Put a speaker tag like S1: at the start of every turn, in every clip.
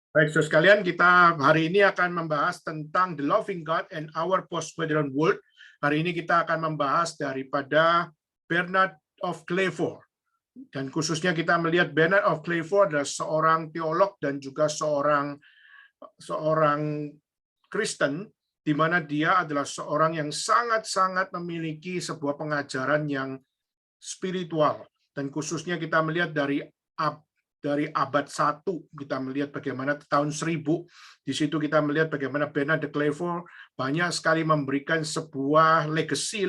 S1: Baik, saudara sekalian, kita hari ini akan membahas tentang The Loving God and Our Postmodern World. Hari ini kita akan membahas daripada Bernard of Clairvaux. Dan khususnya kita melihat Bernard of Clairvaux adalah seorang teolog dan juga seorang Kristen, di mana dia adalah seorang yang sangat-sangat memiliki sebuah pengajaran yang spiritual. Dan khususnya kita melihat dari abad 1, kita melihat bagaimana tahun 1000, di situ kita melihat bagaimana Bernard de Clairvaux banyak sekali memberikan sebuah legacy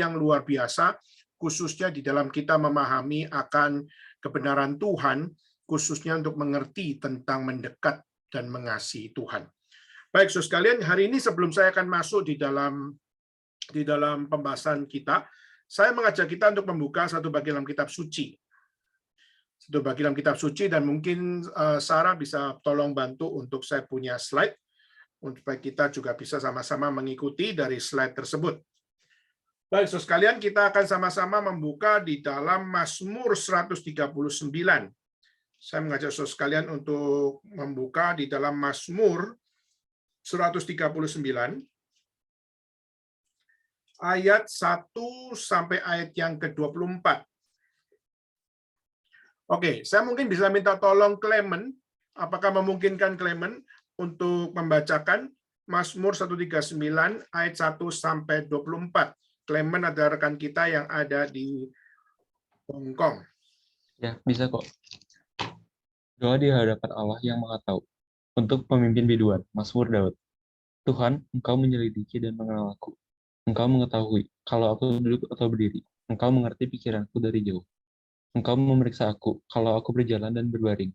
S1: yang luar biasa, khususnya di dalam kita memahami akan kebenaran Tuhan, khususnya untuk mengerti tentang mendekat dan mengasihi Tuhan. Baik, saudara sekalian, hari ini sebelum saya akan masuk di dalam pembahasan kita, saya mengajak kita untuk membuka satu bagian dalam kitab suci. Satu bagian dalam kitab suci, dan mungkin Sarah bisa tolong bantu untuk saya punya slide, supaya kita juga bisa sama-sama mengikuti dari slide tersebut. Baik, saudara sekalian, kita akan sama-sama membuka di dalam Mazmur 139. Saya mengajak saudara sekalian untuk membuka di dalam Mazmur 139, ayat 1 sampai ayat yang ke-24. Oke, saya mungkin bisa minta tolong Clement, apakah memungkinkan Clement untuk membacakan Mazmur 139 ayat 1 sampai 24. Clement adalah rekan kita yang ada di Hong Kong.
S2: Ya, bisa kok. Doa di hadapan Allah yang Maha Tahu. Untuk pemimpin biduan, Mazmur Daud. Tuhan, Engkau menyelidiki dan mengenal aku. Engkau mengetahui kalau aku duduk atau berdiri. Engkau mengerti pikiranku dari jauh. Engkau memeriksa aku kalau aku berjalan dan berbaring.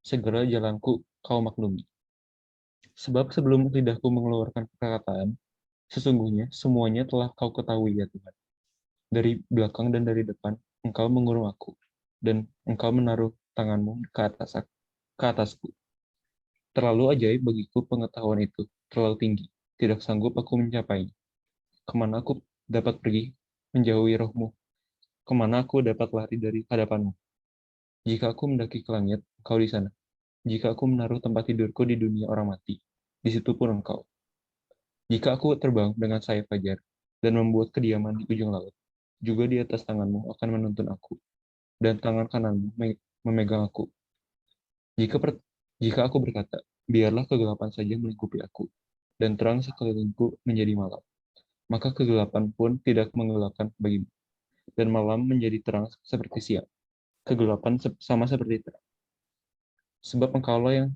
S2: Segera jalanku Kau maklumi. Sebab sebelum lidahku mengeluarkan perkataan, sesungguhnya semuanya telah Kau ketahui ya Tuhan. Dari belakang dan dari depan, Engkau mengurung aku, dan Engkau menaruh tanganmu ke atasku. Terlalu ajaib bagiku pengetahuan itu, terlalu tinggi, tidak sanggup aku mencapainya. Kemana aku dapat pergi menjauhi rohmu? Kemana aku dapat lari dari hadapanmu? Jika aku mendaki ke langit, Engkau di sana. Jika aku menaruh tempat tidurku di dunia orang mati, di situ pun Engkau. Jika aku terbang dengan sayap fajar dan membuat kediaman di ujung laut, juga di atas tanganmu akan menuntun aku, dan tangan kananmu memegang aku. Jika aku berkata, biarlah kegelapan saja melingkupi aku, dan terang sekelilingku menjadi malam, maka kegelapan pun tidak menggelapkan bagimu, dan malam menjadi terang seperti siang. Kegelapan sama seperti terang. Sebab Engkaulah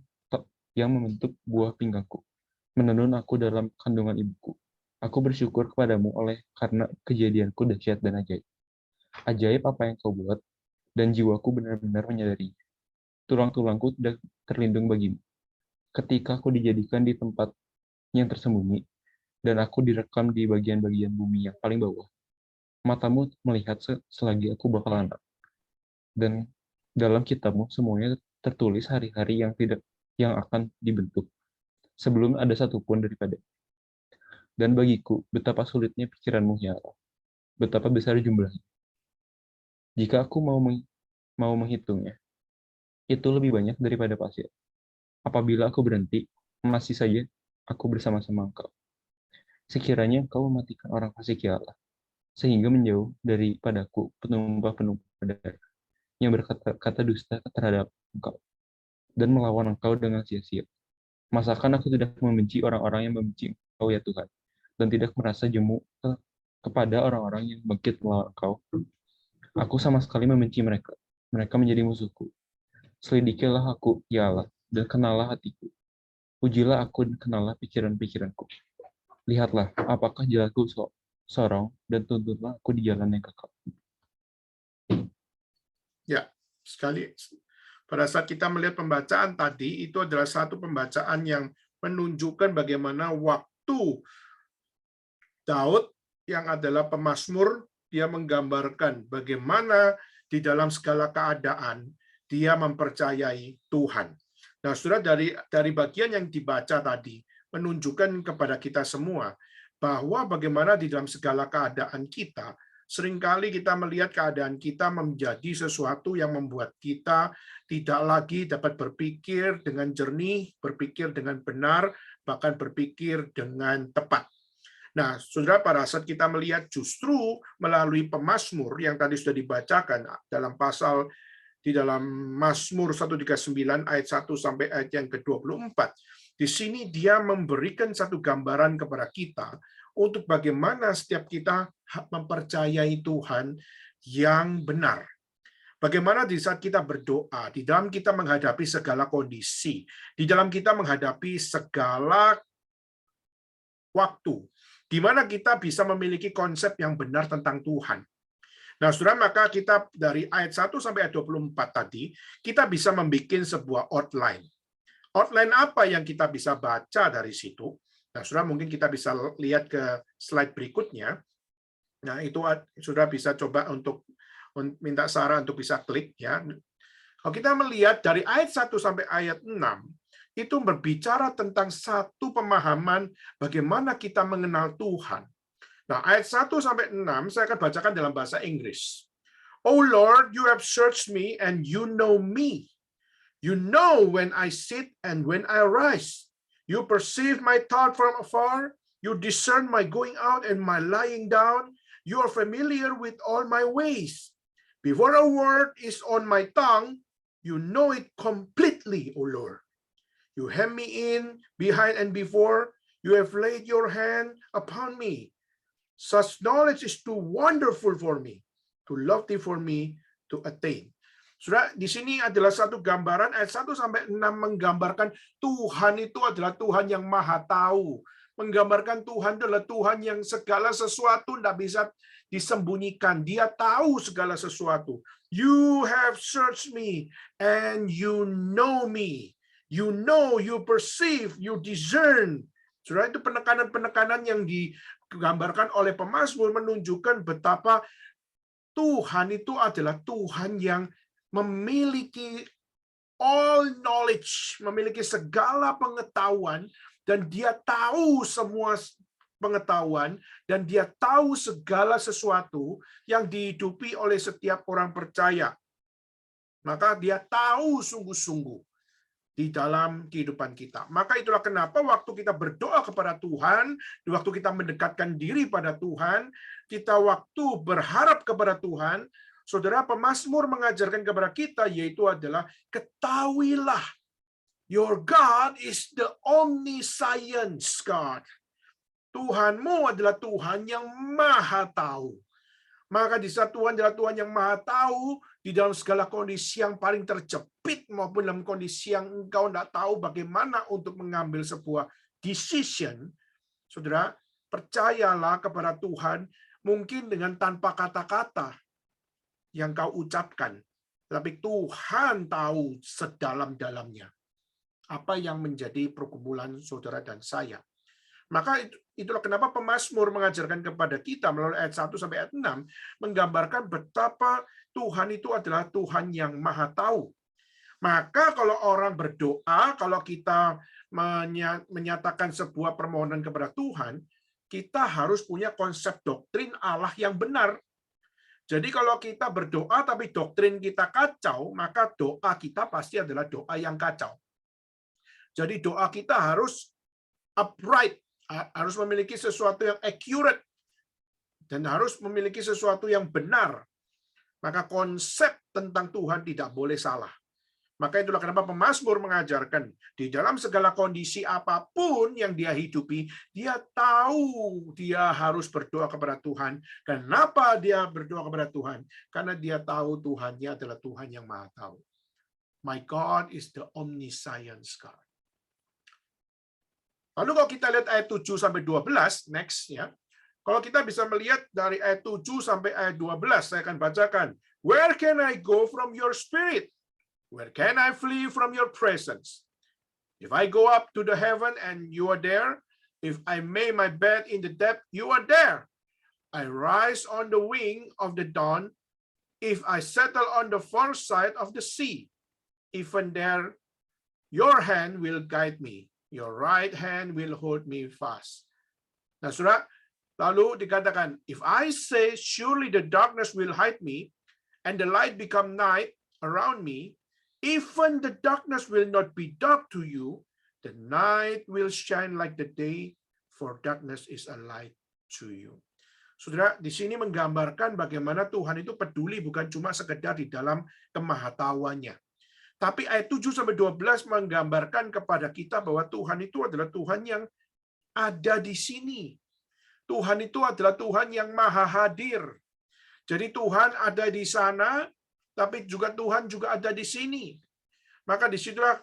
S2: yang membentuk buah pinggangku, menenun aku dalam kandungan ibuku. Aku bersyukur kepadamu karena kejadianku dahsyat dan ajaib. Ajaib apa yang Kau buat, dan jiwaku benar-benar menyadari. Tulang-tulangku tidak terlindung bagimu. Ketika aku dijadikan di tempat yang tersembunyi, dan aku direkam di bagian-bagian bumi yang paling bawah, matamu melihat selagi aku bakal anak. Dan dalam kitabmu semuanya tertulis hari-hari yang akan dibentuk, sebelum ada satupun daripada. Dan bagiku, betapa sulitnya pikiranmu, ya Allah. Betapa besar jumlahnya. Jika aku mau menghitungnya, itu lebih banyak daripada pasir. Apabila aku berhenti, masih saja aku bersama-sama Engkau. Sekiranya Engkau mematikan orang fasik, ya Allah, sehingga menjauh daripadaku penumpah-penumpah darah yang berkata dusta terhadap Engkau, dan melawan Engkau dengan sia-sia. Masakan aku tidak membenci orang-orang yang membenci Engkau, ya Tuhan, dan tidak merasa jemu kepada orang-orang yang bangkit melawan Engkau? Aku sama sekali membenci mereka. Mereka menjadi musuhku. Selidikilah aku, ya Allah, dan kenalah hatiku. Ujilah aku dan kenalah pikiran-pikiranku. Lihatlah, apakah jalanku sorong, dan tuntunlah aku di jalan yang kekal.
S1: Ya, sekali. Pada saat kita melihat pembacaan tadi, itu adalah satu pembacaan yang menunjukkan bagaimana waktu Daud yang adalah pemazmur, dia menggambarkan bagaimana di dalam segala keadaan dia mempercayai Tuhan. Nah, saudara, dari bagian yang dibaca tadi menunjukkan kepada kita semua bahwa bagaimana di dalam segala keadaan kita Seringkali kita melihat keadaan kita menjadi sesuatu yang membuat kita tidak lagi dapat berpikir dengan jernih, berpikir dengan benar, bahkan berpikir dengan tepat. Nah, saudara, pada saat kita melihat justru melalui pemazmur yang tadi sudah dibacakan dalam pasal di dalam Mazmur 139 ayat 1 sampai ayat yang ke-24. Di sini dia memberikan satu gambaran kepada kita untuk bagaimana setiap kita mempercayai Tuhan yang benar. Bagaimana di saat kita berdoa, di dalam kita menghadapi segala kondisi, di dalam kita menghadapi segala waktu, di mana kita bisa memiliki konsep yang benar tentang Tuhan. Nah, saudara, maka kita dari ayat 1 sampai ayat 24 tadi, kita bisa membuat sebuah outline. Outline apa yang kita bisa baca dari situ? Nah, saudara, mungkin kita bisa lihat ke slide berikutnya. Nah, itu saudara bisa coba untuk minta Sarah untuk bisa klik, ya. Kalau kita melihat dari ayat 1 sampai ayat 6, itu berbicara tentang satu pemahaman bagaimana kita mengenal Tuhan. Nah, ayat 1 sampai 6 saya akan bacakan dalam bahasa Inggris. Oh Lord, you have searched me and you know me. You know when I sit and when I rise. You perceive my thought from afar. You discern my going out and my lying down. You are familiar with all my ways. Before a word is on my tongue, you know it completely, O Lord. You hem me in, behind and before. You have laid your hand upon me. Such knowledge is too wonderful for me, too lofty for me to attain. Saudara, di sini adalah satu gambaran, ayat 1 sampai 6 menggambarkan Tuhan itu adalah Tuhan yang maha tahu. Menggambarkan Tuhan adalah Tuhan yang segala sesuatu tidak bisa disembunyikan. Dia tahu segala sesuatu. You have searched me and you know me. You know, you perceive, you discern. Saudara, itu penekanan-penekanan yang digambarkan oleh pemazmur menunjukkan betapa Tuhan itu adalah Tuhan yang memiliki all knowledge, memiliki segala pengetahuan, dan dia tahu semua pengetahuan, dan dia tahu segala sesuatu yang dihidupi oleh setiap orang percaya. Maka dia tahu sungguh-sungguh di dalam kehidupan kita. Maka itulah kenapa waktu kita berdoa kepada Tuhan, waktu kita mendekatkan diri pada Tuhan, kita waktu berharap kepada Tuhan, saudara, pemazmur mengajarkan kepada kita, yaitu adalah ketahuilah, your God is the omniscience God. Tuhanmu adalah Tuhan yang maha tahu. Maka di saat Tuhan adalah Tuhan yang maha tahu, di dalam segala kondisi yang paling terjepit maupun dalam kondisi yang engkau tidak tahu bagaimana untuk mengambil sebuah decision, saudara, percayalah kepada Tuhan, mungkin dengan tanpa kata-kata yang kau ucapkan, tapi Tuhan tahu sedalam-dalamnya apa yang menjadi pergumulan saudara dan saya. Maka itulah kenapa pemazmur mengajarkan kepada kita melalui ayat 1 sampai ayat 6 menggambarkan betapa Tuhan itu adalah Tuhan yang maha tahu. Maka kalau orang berdoa, kalau kita menyatakan sebuah permohonan kepada Tuhan, kita harus punya konsep doktrin Allah yang benar. Jadi kalau kita berdoa tapi doktrin kita kacau, maka doa kita pasti adalah doa yang kacau. Jadi doa kita harus upright, harus memiliki sesuatu yang accurate, dan harus memiliki sesuatu yang benar. Maka konsep tentang Tuhan tidak boleh salah. Maka itulah kenapa pemazmur mengajarkan di dalam segala kondisi apapun yang dia hidupi, dia tahu dia harus berdoa kepada Tuhan. Kenapa dia berdoa kepada Tuhan? Karena dia tahu Tuhannya adalah Tuhan yang maha tahu. My God is the omniscience God. Lalu kalau kita lihat ayat 7 sampai 12, next ya. Kalau kita bisa melihat dari ayat 7 sampai ayat 12, saya akan bacakan. Where can I go from your spirit? Where can I flee from your presence? If I go up to the heaven and you are there, if I make my bed in the depth, you are there. I rise on the wing of the dawn, if I settle on the far side of the sea, even there your hand will guide me. Your right hand will hold me fast. Nah, saudara, Lalu dikatakan, if I say, surely the darkness will hide me, and the light become night around me, even the darkness will not be dark to you, the night will shine like the day, for darkness is a light to you. Saudara, di sini menggambarkan bagaimana Tuhan itu peduli bukan cuma sekedar di dalam kemahatauannya. Tapi ayat 7-12 menggambarkan kepada kita bahwa Tuhan itu adalah Tuhan yang ada di sini. Tuhan itu adalah Tuhan yang maha hadir. Jadi Tuhan ada di sana, tapi juga Tuhan juga ada di sini. Maka disitulah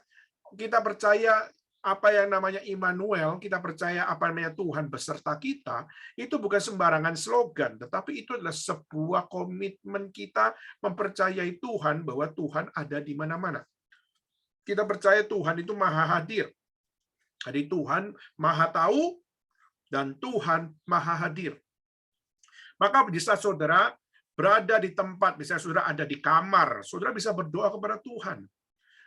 S1: kita percaya apa yang namanya Immanuel, kita percaya apa namanya Tuhan beserta kita, itu bukan sembarangan slogan, tetapi itu adalah sebuah komitmen kita mempercayai Tuhan bahwa Tuhan ada di mana-mana. Kita percaya Tuhan itu maha hadir. Jadi Tuhan maha tahu, dan Tuhan maha hadir. Maka bisa saudara berada di tempat, misalnya saudara ada di kamar, saudara bisa berdoa kepada Tuhan.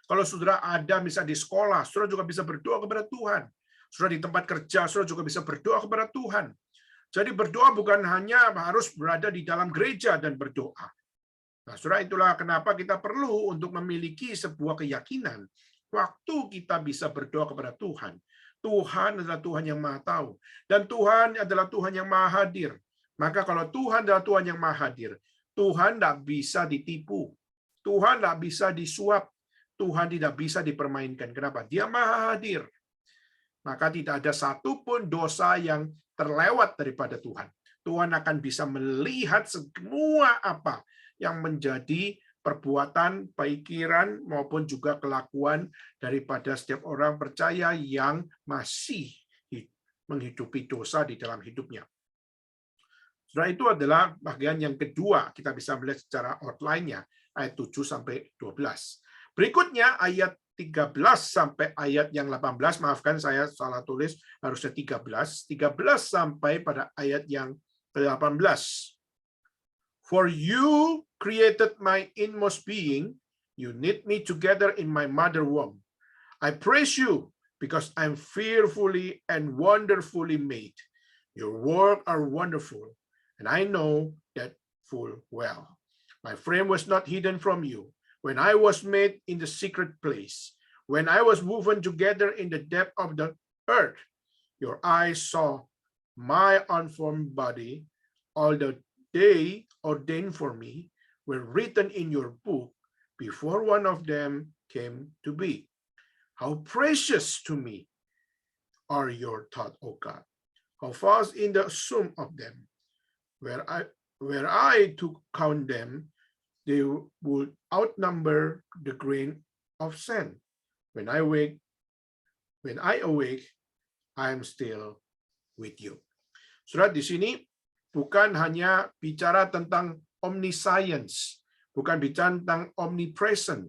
S1: Kalau saudara ada misalnya di sekolah, saudara juga bisa berdoa kepada Tuhan. Saudara di tempat kerja, saudara juga bisa berdoa kepada Tuhan. Jadi berdoa bukan hanya harus berada di dalam gereja dan berdoa. Nah, saudara, itulah kenapa kita perlu untuk memiliki sebuah keyakinan. Waktu kita bisa berdoa kepada Tuhan, Tuhan adalah Tuhan yang maha tahu. Dan Tuhan adalah Tuhan yang maha hadir. Maka kalau Tuhan adalah Tuhan yang maha hadir, Tuhan tidak bisa ditipu. Tuhan tidak bisa disuap. Tuhan tidak bisa dipermainkan. Kenapa? Dia maha hadir. Maka tidak ada satupun dosa yang terlewat daripada Tuhan. Tuhan akan bisa melihat semua apa yang menjadi perbuatan, pikiran, maupun juga kelakuan daripada setiap orang percaya yang masih menghidupi dosa di dalam hidupnya. Setelah itu adalah bagian yang kedua, kita bisa melihat secara outline-nya, ayat 7-12. Berikutnya ayat 13 sampai ayat yang 18, maafkan saya salah tulis, harusnya 13 sampai pada ayat yang ke-18. For you created my inmost being, you knit me together in my mother womb. I praise you because I'm fearfully and wonderfully made. Your works are wonderful, and I know that full well. My frame was not hidden from you when I was made in the secret place, when I was woven together in the depth of the earth. Your eyes saw my unformed body. All the day ordained for me were written in your book before one of them came to be. How precious to me are your thoughts, O God. How fast in the sum of them. Where I to count them, they would outnumber the grain of sand. When I awake, I am still with you. Saudara, di sini bukan hanya bicara tentang omniscience, bukan bicara tentang omnipresent,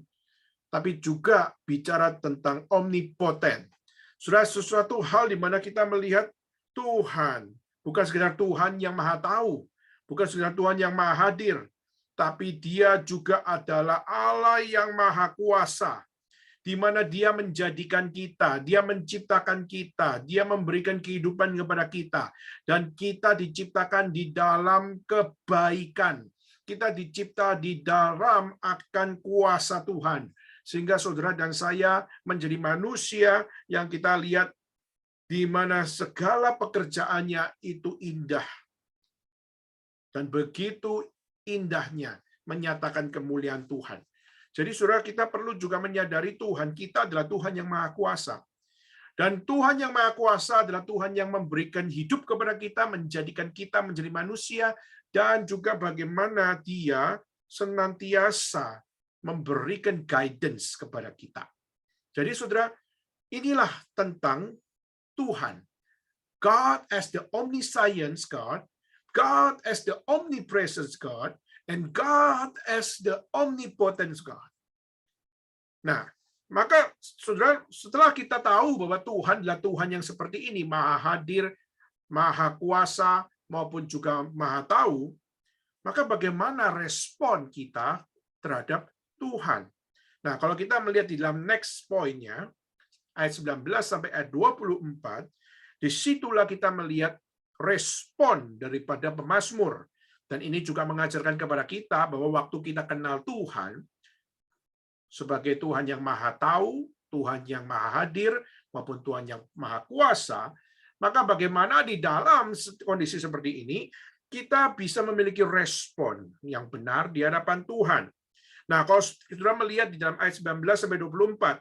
S1: tapi juga bicara tentang omnipotent. Saudara, sesuatu hal di mana kita melihat Tuhan, bukan sekedar Tuhan yang maha tahu, bukan sekedar Tuhan yang maha hadir, tapi Dia juga adalah Allah yang maha kuasa, di mana Dia menjadikan kita, Dia menciptakan kita, Dia memberikan kehidupan kepada kita, dan kita diciptakan di dalam kebaikan. Kita dicipta di dalam akan kuasa Tuhan. Sehingga saudara dan saya menjadi manusia yang kita lihat di mana segala pekerjaannya itu indah. Dan begitu indahnya menyatakan kemuliaan Tuhan. Jadi saudara, kita perlu juga menyadari Tuhan kita adalah Tuhan yang maha kuasa. Dan Tuhan yang maha kuasa adalah Tuhan yang memberikan hidup kepada kita, menjadikan kita menjadi manusia, dan juga bagaimana Dia senantiasa memberikan guidance kepada kita. Jadi saudara, inilah tentang Tuhan. God as the omniscience God, God as the omnipresence God, and God as the omnipotent God. Nah, maka saudara, setelah kita tahu bahwa Tuhan adalah Tuhan yang seperti ini, maha hadir, maha kuasa, maupun juga maha tahu, maka bagaimana respon kita terhadap Tuhan? Nah, kalau kita melihat di dalam next point-nya, ayat 19 sampai ayat 24, disitulah kita melihat respon daripada pemazmur. Dan ini juga mengajarkan kepada kita bahwa waktu kita kenal Tuhan sebagai Tuhan yang Maha Tahu, Tuhan yang Maha Hadir, maupun Tuhan yang Maha Kuasa, maka bagaimana di dalam kondisi seperti ini kita bisa memiliki respon yang benar di hadapan Tuhan. Nah, kalau saudara melihat di dalam ayat 19 sampai 24,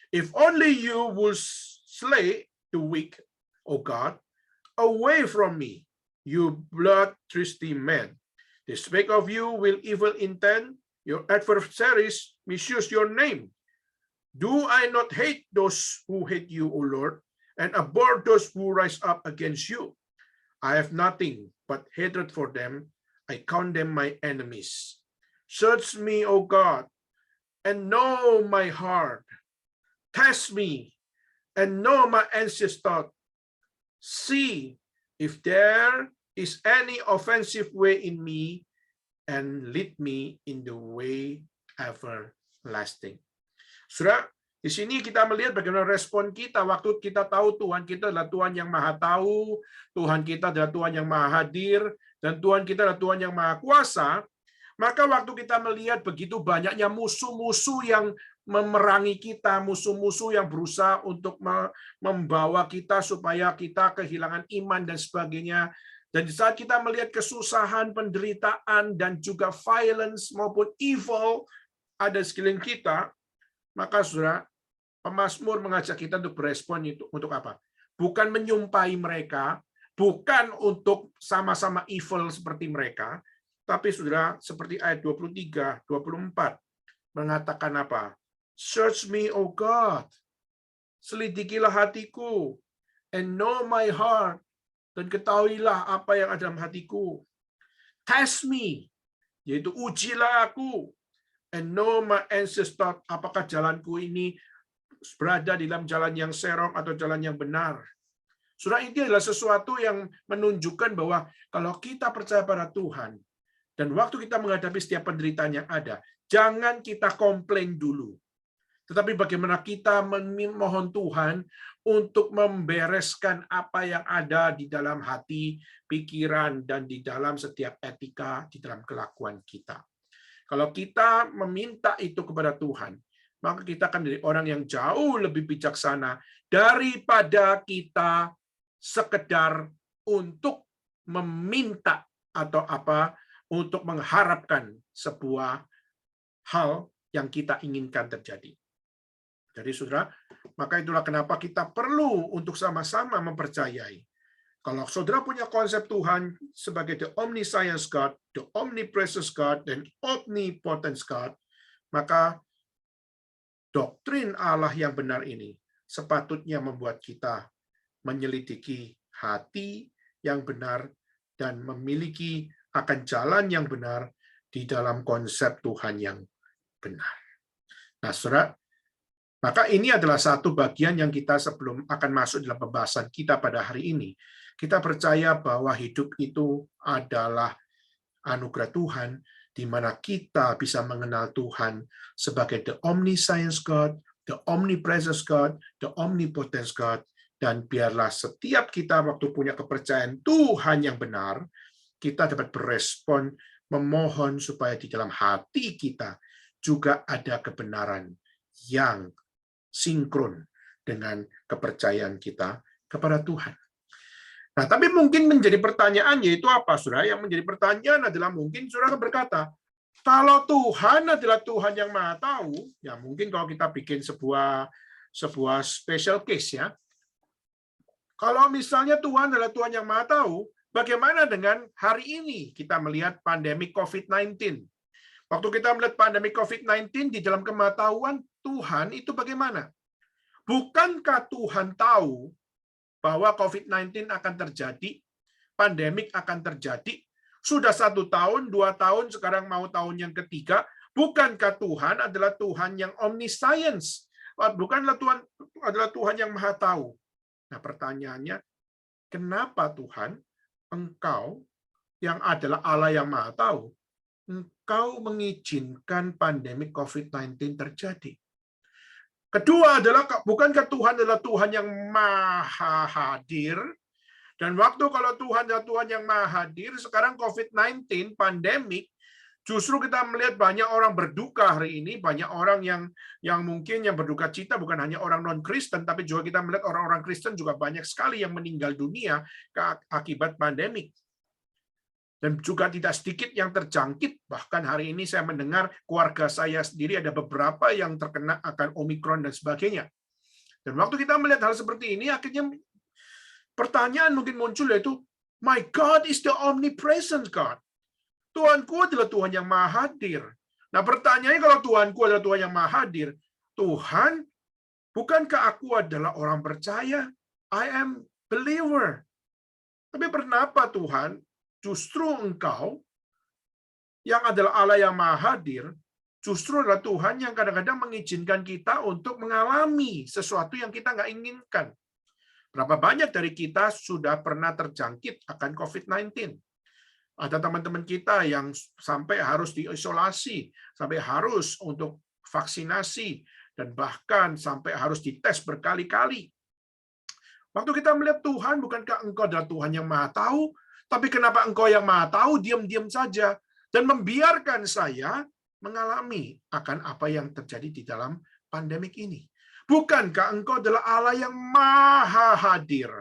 S1: if only you will slay the weak, O God, away from me, you bloodthirsty men. They speak of you with evil intent. Your adversaries misuse your name. Do I not hate those who hate you, O Lord, and abhor those who rise up against you? I have nothing but hatred for them. I count them my enemies. Search me, O God, and know my heart. Test me and know my anxious thought. See if there is any offensive way in me, and lead me in the way everlasting. Saudara, di sini kita melihat bagaimana respon kita waktu kita tahu Tuhan kita adalah Tuhan yang Maha Tahu, Tuhan kita adalah Tuhan yang Maha Hadir, dan Tuhan kita adalah Tuhan yang Maha Kuasa. Maka waktu kita melihat begitu banyaknya musuh-musuh yang memerangi kita, musuh-musuh yang berusaha untuk membawa kita supaya kita kehilangan iman dan sebagainya. Dan di saat kita melihat kesusahan, penderitaan, dan juga violence maupun evil ada di sekeliling kita, maka saudara, pemazmur mengajak kita untuk berespon itu untuk apa? Bukan menyumpahi mereka, bukan untuk sama-sama evil seperti mereka, tapi saudara, seperti ayat 23, 24, mengatakan apa? Search me, O God, selidikilah hatiku, and know my heart, dan ketahuilah apa yang ada dalam hatiku. Test me, yaitu ujilah aku, and know my anxious thought, apakah jalanku ini berada di dalam jalan yang serong atau jalan yang benar. Saudara, ini adalah sesuatu yang menunjukkan bahwa kalau kita percaya pada Tuhan, dan waktu kita menghadapi setiap penderitaan yang ada, jangan kita komplain dulu. Tetapi bagaimana kita memohon Tuhan untuk membereskan apa yang ada di dalam hati, pikiran, dan di dalam setiap etika, di dalam kelakuan kita. Kalau kita meminta itu kepada Tuhan, maka kita akan menjadi orang yang jauh lebih bijaksana daripada kita sekedar untuk meminta atau apa, untuk mengharapkan sebuah hal yang kita inginkan terjadi. Jadi saudara, maka itulah kenapa kita perlu untuk sama-sama mempercayai. Kalau saudara punya konsep Tuhan sebagai the omniscience God, the omnipresence God, dan omnipotent God, maka doktrin Allah yang benar ini sepatutnya membuat kita menyelidiki hati yang benar dan memiliki akan jalan yang benar di dalam konsep Tuhan yang benar. Nah, saudara, maka ini adalah satu bagian yang kita sebelum akan masuk dalam pembahasan kita pada hari ini. Kita percaya bahwa hidup itu adalah anugerah Tuhan, di mana kita bisa mengenal Tuhan sebagai the omniscience God, the omnipresence God, the omnipotent God, dan biarlah setiap kita waktu punya kepercayaan Tuhan yang benar, kita dapat berespon, memohon supaya di dalam hati kita juga ada kebenaran yang sinkron dengan kepercayaan kita kepada Tuhan. Nah, tapi mungkin menjadi pertanyaan yaitu apa, saudara? Yang menjadi pertanyaan adalah mungkin saudara berkata, kalau Tuhan adalah Tuhan yang Maha Tahu, ya mungkin kalau kita bikin sebuah special case ya. Kalau misalnya Tuhan adalah Tuhan yang Maha Tahu, bagaimana dengan hari ini kita melihat pandemi COVID-19? Waktu kita melihat pandemi COVID-19 di dalam kemahatauan Tuhan itu bagaimana? Bukankah Tuhan tahu bahwa COVID-19 akan terjadi, pandemik akan terjadi, sudah 1 tahun, 2 tahun, sekarang mau tahun yang ketiga, bukankah Tuhan adalah Tuhan yang omniscience? Bukanlah Tuhan adalah Tuhan yang Maha Tahu? Nah, pertanyaannya, kenapa Tuhan, Engkau yang adalah Allah yang Maha Tahu, Engkau mengizinkan pandemi COVID-19 terjadi? Kedua adalah, bukankah Tuhan adalah Tuhan yang Maha Hadir, Dan waktu kalau Tuhan adalah Tuhan yang maha hadir, sekarang COVID-19, pandemik, justru kita melihat banyak orang berduka hari ini, banyak orang yang mungkin yang berduka cita bukan hanya orang non-Kristen, tapi juga kita melihat orang-orang Kristen juga banyak sekali yang meninggal dunia akibat pandemik. Dan juga tidak sedikit yang terjangkit, bahkan hari ini saya mendengar keluarga saya sendiri ada beberapa yang terkena akan Omikron dan sebagainya. Dan waktu kita melihat hal seperti ini, akhirnya pertanyaan mungkin muncul yaitu, my God is the omnipresent God. Tuhanku adalah Tuhan yang maha hadir. Nah pertanyaannya kalau Tuhanku adalah Tuhan yang maha hadir, Tuhan, bukankah aku adalah orang percaya? I am believer. Tapi kenapa Tuhan, justru Engkau yang adalah Allah yang maha hadir, justru adalah Tuhan yang kadang-kadang mengizinkan kita untuk mengalami sesuatu yang kita nggak inginkan. Berapa banyak dari kita sudah pernah terjangkit akan COVID-19? Ada teman-teman kita yang sampai harus diisolasi, sampai harus untuk vaksinasi, dan bahkan sampai harus dites berkali-kali. Waktu kita melihat Tuhan, bukankah Engkau adalah Tuhan yang maha tahu? Tapi kenapa Engkau yang maha tahu diam-diam saja dan membiarkan saya mengalami akan apa yang terjadi di dalam pandemik ini? Bukankah Engkau adalah Allah yang maha hadir?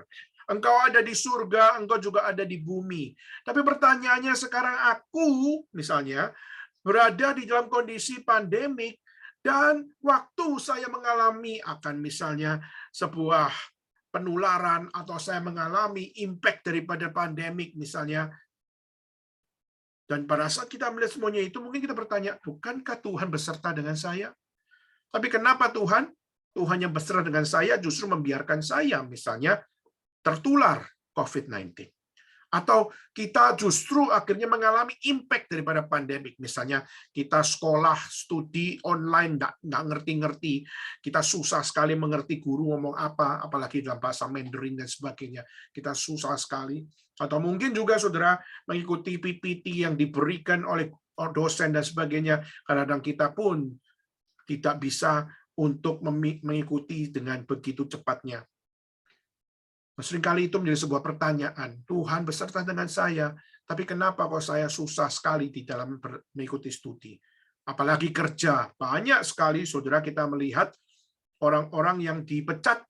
S1: Engkau ada di surga, engkau juga ada di bumi. Tapi pertanyaannya sekarang aku, misalnya, berada di dalam kondisi pandemik, dan waktu saya mengalami akan misalnya sebuah penularan, atau saya mengalami impact daripada pandemik misalnya, dan pada saat kita melihat semuanya itu, mungkin kita bertanya, bukankah Tuhan beserta dengan saya? Tapi kenapa Tuhan yang beserta dengan saya justru membiarkan saya, misalnya, tertular COVID-19. Atau kita justru akhirnya mengalami impact daripada pandemik. Misalnya kita sekolah, studi online, nggak ngerti-ngerti. Kita susah sekali mengerti guru ngomong apa, apalagi dalam bahasa Mandarin dan sebagainya. Kita susah sekali. Atau mungkin juga saudara mengikuti PPT yang diberikan oleh dosen dan sebagainya. Kadang-kadang kita pun tidak bisa untuk mengikuti dengan begitu cepatnya. Seringkali itu menjadi sebuah pertanyaan. Tuhan beserta dengan saya, tapi kenapa kok saya susah sekali di dalam mengikuti studi? Apalagi kerja. Banyak sekali, saudara, kita melihat orang-orang yang dipecat,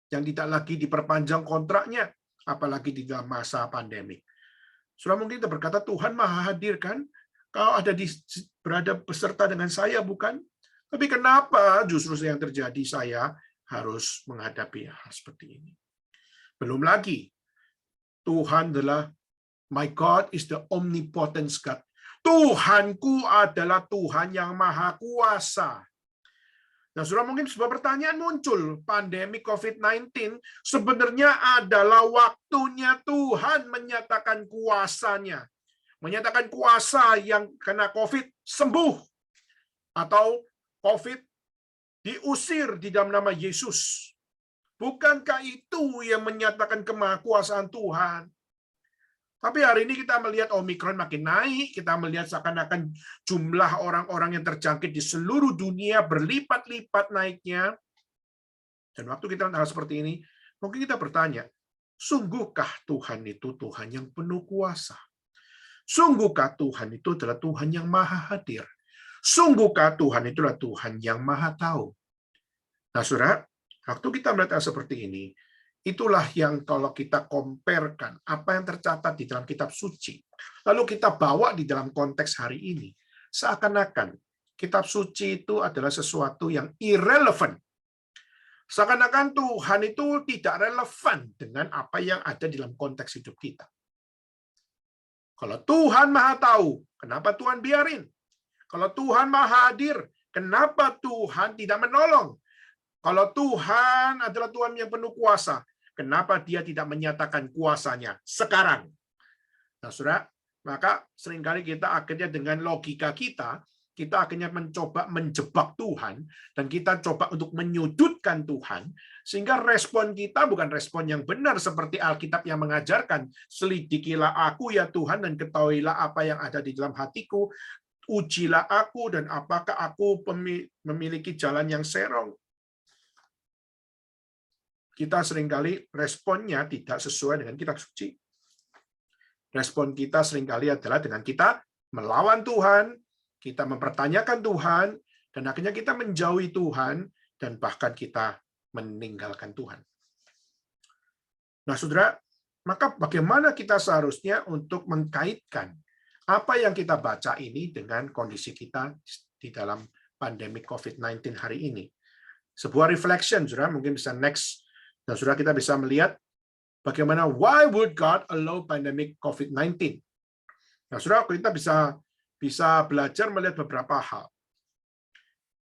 S1: yang tidak lagi diperpanjang kontraknya, apalagi di dalam masa pandemik. Saudara mungkin kita berkata, Tuhan maha hadir kan? Kau berada beserta dengan saya, bukan? Tapi kenapa justru yang terjadi saya harus menghadapi hal seperti ini? Belum lagi, Tuhan adalah, my God is the omnipotent God. Tuhanku adalah Tuhan yang maha kuasa. Nah, saudara mungkin sebuah pertanyaan muncul. Pandemi COVID-19 sebenarnya adalah waktunya Tuhan menyatakan kuasanya. Menyatakan kuasa yang kena COVID sembuh. Atau COVID diusir di dalam nama Yesus. Bukankah itu yang menyatakan kemahakuasaan Tuhan? Tapi hari ini kita melihat Omikron makin naik, kita melihat seakan-akan jumlah orang-orang yang terjangkit di seluruh dunia berlipat-lipat naiknya. Dan waktu kita hal seperti ini, mungkin kita bertanya, sungguhkah Tuhan itu Tuhan yang penuh kuasa? Sungguhkah Tuhan itu adalah Tuhan yang maha hadir? Sungguhkah Tuhan itu adalah Tuhan yang maha tahu? Nah, saudara, waktu kita melihat seperti ini, itulah yang kalau kita comparekan apa yang tercatat di dalam kitab suci, lalu kita bawa di dalam konteks hari ini, seakan-akan kitab suci itu adalah sesuatu yang irrelevant. Seakan-akan Tuhan itu tidak relevan dengan apa yang ada di dalam konteks hidup kita. Kalau Tuhan maha tahu, kenapa Tuhan biarin? Kalau Tuhan maha hadir, kenapa Tuhan tidak menolong? Kalau Tuhan adalah Tuhan yang penuh kuasa, kenapa Dia tidak menyatakan kuasanya sekarang? Nah, saudara, maka seringkali kita akhirnya dengan logika kita akhirnya mencoba menjebak Tuhan, dan kita coba untuk menyudutkan Tuhan, sehingga respon kita bukan respon yang benar seperti Alkitab yang mengajarkan, selidikilah aku ya Tuhan, dan ketahuilah apa yang ada di dalam hatiku, ujilah aku, dan apakah aku memiliki jalan yang serong. kita seringkali responnya tidak sesuai dengan kitab suci. Respon kita seringkali adalah dengan kita melawan Tuhan, kita mempertanyakan Tuhan, dan akhirnya kita menjauhi Tuhan, dan bahkan kita meninggalkan Tuhan. Nah, saudara, maka bagaimana kita seharusnya untuk mengkaitkan apa yang kita baca ini dengan kondisi kita di dalam pandemi COVID-19 hari ini? Sebuah reflection, saudara, mungkin bisa next, dan saudara kita bisa melihat bagaimana why would God allow pandemic COVID-19? Nah, saudara, kita bisa belajar melihat beberapa hal.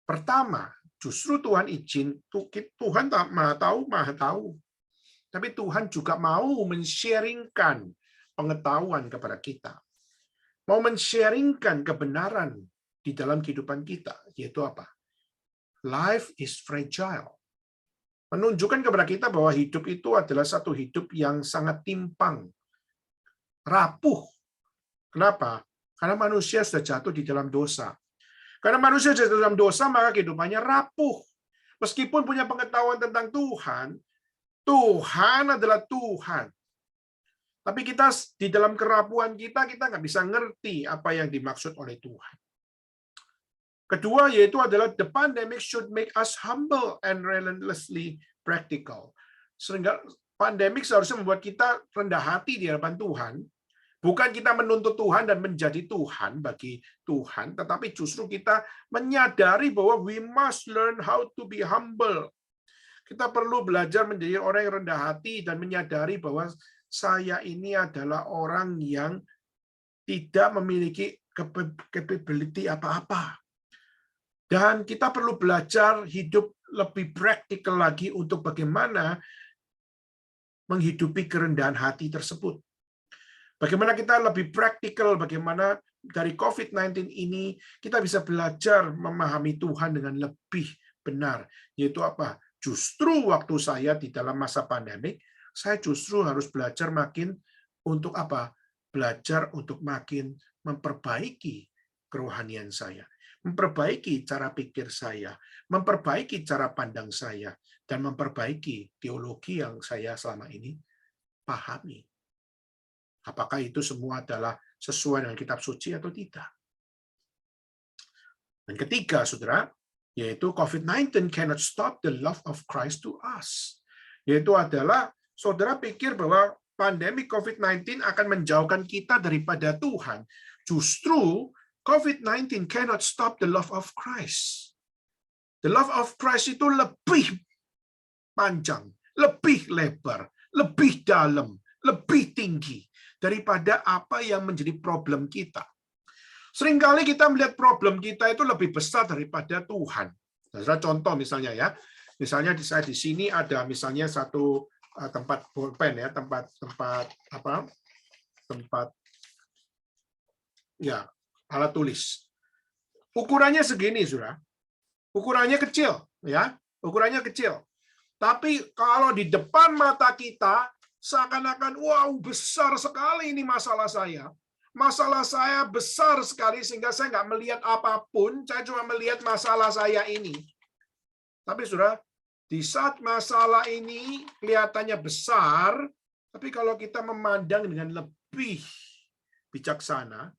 S1: Pertama, justru Tuhan izin, Tuhan maha tahu. Tapi Tuhan juga mau men-sharingkan pengetahuan kepada kita. Mau men-sharingkan kebenaran di dalam kehidupan kita, yaitu apa? Life is fragile. Menunjukkan kepada kita bahwa hidup itu adalah satu hidup yang sangat timpang, rapuh. Kenapa? Karena manusia sudah jatuh di dalam dosa. Karena manusia jatuh dalam dosa, maka kehidupannya rapuh. Meskipun punya pengetahuan tentang Tuhan, Tuhan adalah Tuhan. Tapi kita di dalam kerapuhan kita nggak bisa ngerti apa yang dimaksud oleh Tuhan. Kedua, yaitu adalah the pandemic should make us humble and relentlessly practical. Sehingga pandemik seharusnya membuat kita rendah hati di hadapan Tuhan. Bukan kita menuntut Tuhan dan menjadi Tuhan bagi Tuhan, tetapi justru kita menyadari bahwa we must learn how to be humble. Kita perlu belajar menjadi orang yang rendah hati dan menyadari bahwa saya ini adalah orang yang tidak memiliki capability apa-apa. Dan kita perlu belajar hidup lebih praktikal lagi untuk bagaimana menghidupi kerendahan hati tersebut. Bagaimana kita lebih praktikal, bagaimana dari COVID-19 ini kita bisa belajar memahami Tuhan dengan lebih benar. Yaitu apa? Justru waktu saya di dalam masa pandemik, saya justru harus belajar makin untuk apa? Belajar untuk makin memperbaiki kerohanian saya, memperbaiki cara pikir saya, memperbaiki cara pandang saya, dan memperbaiki teologi yang saya selama ini pahami. Apakah itu semua adalah sesuai dengan kitab suci atau tidak? Dan ketiga, saudara, yaitu COVID-19 cannot stop the love of Christ to us. Yaitu adalah, saudara pikir bahwa pandemi COVID-19 akan menjauhkan kita daripada Tuhan. Justru, COVID-19 cannot stop the love of Christ. The love of Christ itu lebih panjang, lebih lebar, lebih dalam, lebih tinggi daripada apa yang menjadi problem kita. Seringkali kita melihat problem kita itu lebih besar daripada Tuhan. Nah, contoh misalnya ya, misalnya saya di sini ada misalnya satu tempat bolpen ya, tempat ya alat tulis. Ukurannya segini, Saudara. Ukurannya kecil, ya, ukurannya kecil. Tapi kalau di depan mata kita seakan-akan wow besar sekali ini masalah saya. Masalah saya besar sekali sehingga saya nggak melihat apapun, saya cuma melihat masalah saya ini. Tapi Saudara, di saat masalah ini kelihatannya besar, tapi kalau kita memandang dengan lebih bijaksana,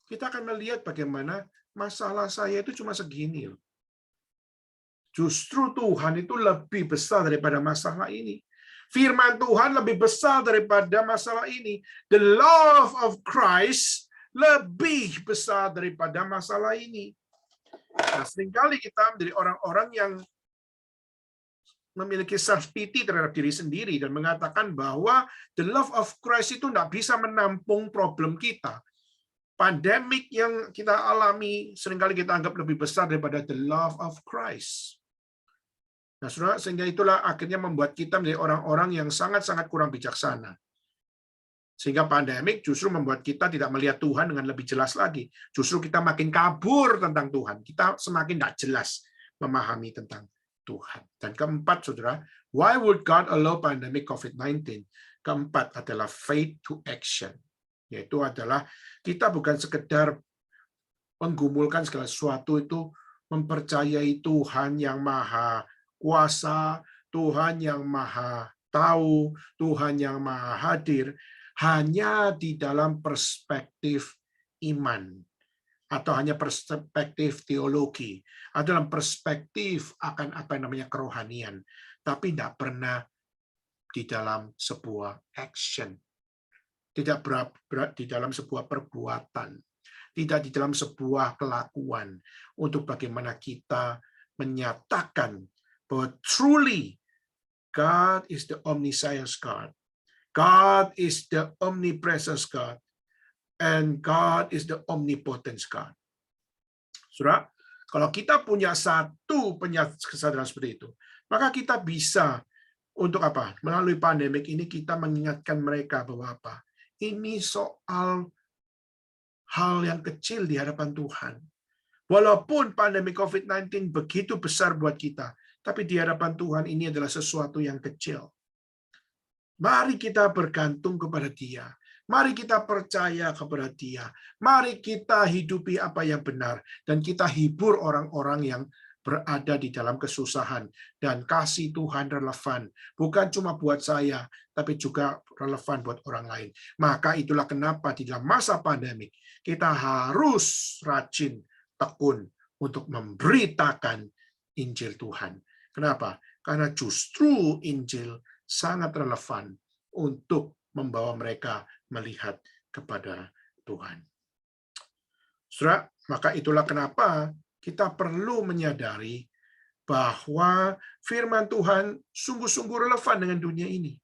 S1: kita akan melihat bagaimana masalah saya itu cuma segini. Justru Tuhan itu lebih besar daripada masalah ini. Firman Tuhan lebih besar daripada masalah ini. The love of Christ lebih besar daripada masalah ini. Nah, seringkali kita menjadi orang-orang yang memiliki self-pity terhadap diri sendiri dan mengatakan bahwa the love of Christ itu tidak bisa menampung problem kita. Pandemik yang kita alami seringkali kita anggap lebih besar daripada the love of Christ. Nah, saudara, sehingga itulah akhirnya membuat kita menjadi orang-orang yang sangat-sangat kurang bijaksana. Sehingga pandemik justru membuat kita tidak melihat Tuhan dengan lebih jelas lagi. Justru kita makin kabur tentang Tuhan. Kita semakin tidak jelas memahami tentang Tuhan. Dan keempat, saudara, why would God allow pandemic COVID-19? Keempat adalah faith to action. Yaitu adalah kita bukan sekedar menggumulkan segala sesuatu itu, mempercayai Tuhan yang maha kuasa, Tuhan yang maha tahu, Tuhan yang maha hadir, hanya di dalam perspektif iman, atau hanya perspektif teologi, atau dalam perspektif akan apa yang namanya kerohanian, tapi tidak pernah di dalam sebuah action, tidak di dalam sebuah perbuatan, tidak di dalam sebuah kelakuan, untuk bagaimana kita menyatakan bahwa truly God is the omniscience God, God is the omnipresence God, and God is the omnipotence God. Saudara, kalau kita punya satu kesadaran seperti itu, maka kita bisa untuk apa? Melalui pandemik ini kita mengingatkan mereka bahwa apa? Ini soal hal yang kecil di hadapan Tuhan. Walaupun pandemi COVID-19 begitu besar buat kita, tapi di hadapan Tuhan ini adalah sesuatu yang kecil. Mari kita bergantung kepada Dia. Mari kita percaya kepada Dia. Mari kita hidupi apa yang benar. Dan kita hibur orang-orang yang berada di dalam kesusahan. Dan kasih Tuhan relevan. Bukan cuma buat saya, tapi juga relevan buat orang lain. Maka itulah kenapa di dalam masa pandemi, kita harus rajin, tekun untuk memberitakan Injil Tuhan. Kenapa? Karena justru Injil sangat relevan untuk membawa mereka melihat kepada Tuhan. Saudara, maka itulah kenapa kita perlu menyadari bahwa firman Tuhan sungguh-sungguh relevan dengan dunia ini.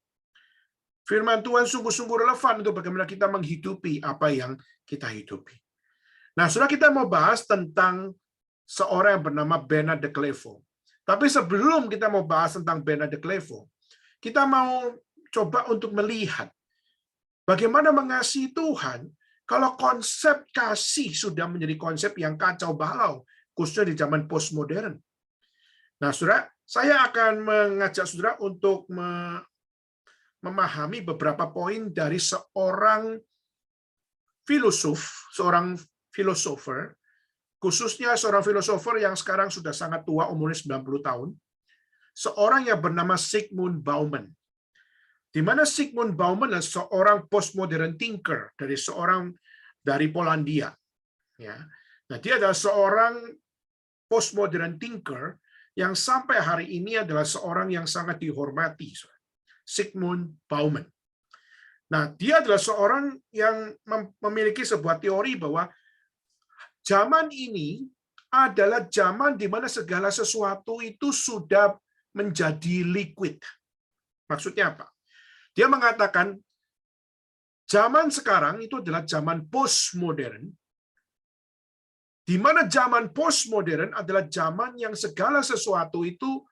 S1: Firman Tuhan sungguh-sungguh relevan untuk bagaimana kita menghidupi apa yang kita hidupi. Nah, saudara, kita mau bahas tentang seorang yang bernama Bernard de Clairvaux. Tapi sebelum kita mau bahas tentang Bernard de Clairvaux, kita mau coba untuk melihat bagaimana mengasihi Tuhan kalau konsep kasih sudah menjadi konsep yang kacau balau, khususnya di zaman postmodern. Nah, saudara, saya akan mengajak saudara untuk memahami beberapa poin dari seorang filosofer, khususnya seorang filosofer yang sekarang sudah sangat tua, umurnya 90 tahun, seorang yang bernama Zygmunt Bauman. Di mana Zygmunt Bauman adalah seorang postmodern thinker dari Polandia. Ya. Nah, dia adalah seorang postmodern thinker yang sampai hari ini adalah seorang yang sangat dihormati, Zygmunt Bauman. Nah, dia adalah seorang yang memiliki sebuah teori bahwa zaman ini adalah zaman di mana segala sesuatu itu sudah menjadi liquid. Maksudnya apa? Dia mengatakan zaman sekarang itu adalah zaman postmodern, di mana zaman postmodern adalah zaman yang segala sesuatu itu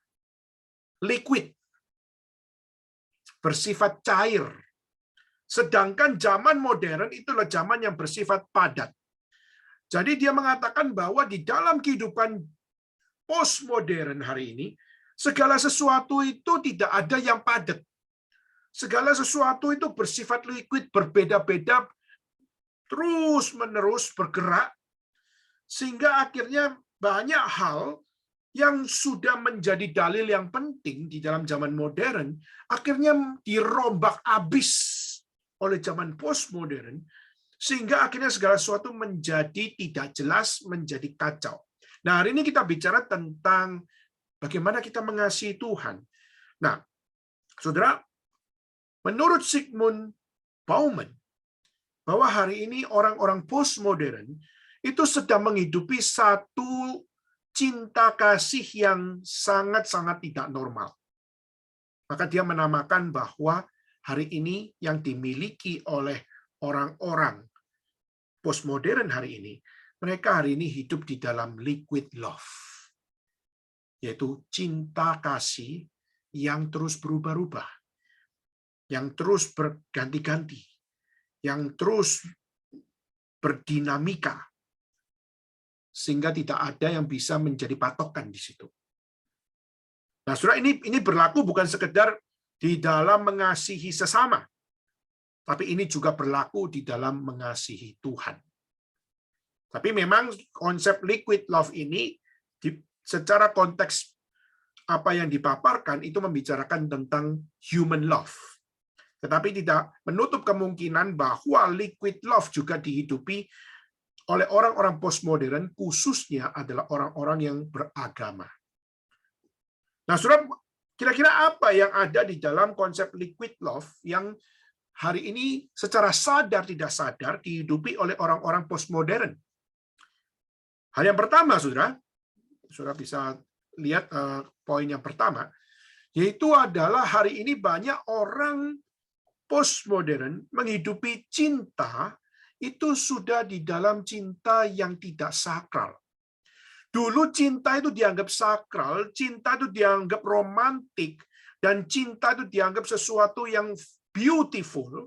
S1: liquid, bersifat cair. Sedangkan zaman modern itulah zaman yang bersifat padat. Jadi dia mengatakan bahwa di dalam kehidupan postmodern hari ini, segala sesuatu itu tidak ada yang padat. Segala sesuatu itu bersifat liquid, berbeda-beda, terus-menerus bergerak, sehingga akhirnya banyak hal yang sudah menjadi dalil yang penting di dalam zaman modern, akhirnya dirombak habis oleh zaman postmodern, sehingga akhirnya segala sesuatu menjadi tidak jelas, menjadi kacau. Nah, hari ini kita bicara tentang bagaimana kita mengasihi Tuhan. Nah, saudara, menurut Zygmunt Bauman, bahwa hari ini orang-orang postmodern itu sedang menghidupi satu cinta kasih yang sangat-sangat tidak normal. Maka dia menamakan bahwa hari ini yang dimiliki oleh orang-orang postmodern hari ini, mereka hari ini hidup di dalam liquid love, yaitu cinta kasih yang terus berubah-ubah, yang terus berganti-ganti, yang terus berdinamika, sehingga tidak ada yang bisa menjadi patokan di situ. Nah, saudara, ini berlaku bukan sekedar di dalam mengasihi sesama, tapi ini juga berlaku di dalam mengasihi Tuhan. Tapi memang konsep liquid love ini secara konteks apa yang dipaparkan itu membicarakan tentang human love. Tetapi tidak menutup kemungkinan bahwa liquid love juga dihidupi oleh orang-orang postmodern, khususnya adalah orang-orang yang beragama. Nah, saudara, kira-kira apa yang ada di dalam konsep liquid love yang hari ini secara sadar tidak sadar dihidupi oleh orang-orang postmodern? Hal yang pertama, saudara bisa lihat poin yang pertama, yaitu adalah hari ini banyak orang postmodern menghidupi cinta itu sudah di dalam cinta yang tidak sakral. Dulu cinta itu dianggap sakral, cinta itu dianggap romantik, dan cinta itu dianggap sesuatu yang beautiful,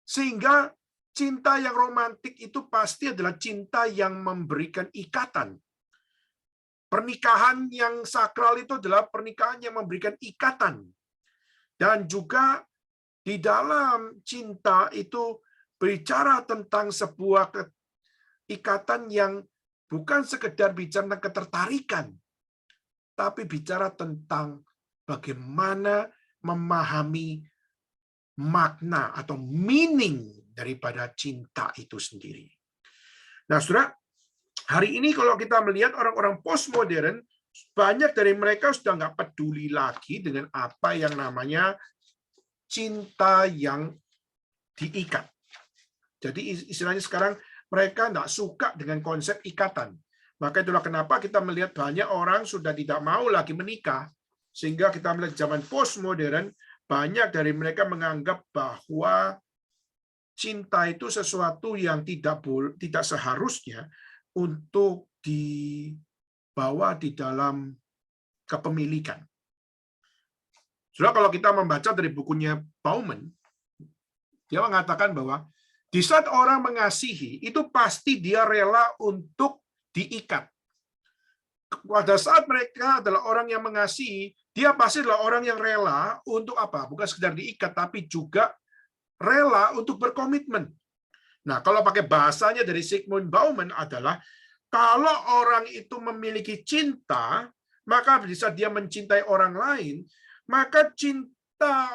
S1: sehingga cinta yang romantik itu pasti adalah cinta yang memberikan ikatan. Pernikahan yang sakral itu adalah pernikahan yang memberikan ikatan. Dan juga di dalam cinta itu berbicara tentang sebuah ikatan yang bukan sekedar bicara tentang ketertarikan, tapi bicara tentang bagaimana memahami makna atau meaning daripada cinta itu sendiri. Nah, saudara, hari ini kalau kita melihat orang-orang postmodern, banyak dari mereka sudah nggak peduli lagi dengan apa yang namanya cinta yang diikat. Jadi istilahnya sekarang mereka nggak suka dengan konsep ikatan. Maka itulah kenapa kita melihat banyak orang sudah tidak mau lagi menikah. Sehingga kita melihat zaman postmodern, banyak dari mereka menganggap bahwa cinta itu sesuatu yang tidak seharusnya untuk dibawa di dalam kepemilikan. Sudah kalau kita membaca dari bukunya Bauman, dia mengatakan bahwa di saat orang mengasihi, itu pasti dia rela untuk diikat. Pada saat mereka adalah orang yang mengasihi, dia pasti adalah orang yang rela untuk apa? Bukan sekedar diikat, tapi juga rela untuk berkomitmen. Nah, kalau pakai bahasanya dari Zygmunt Bauman adalah, kalau orang itu memiliki cinta, maka bisa dia mencintai orang lain, maka cinta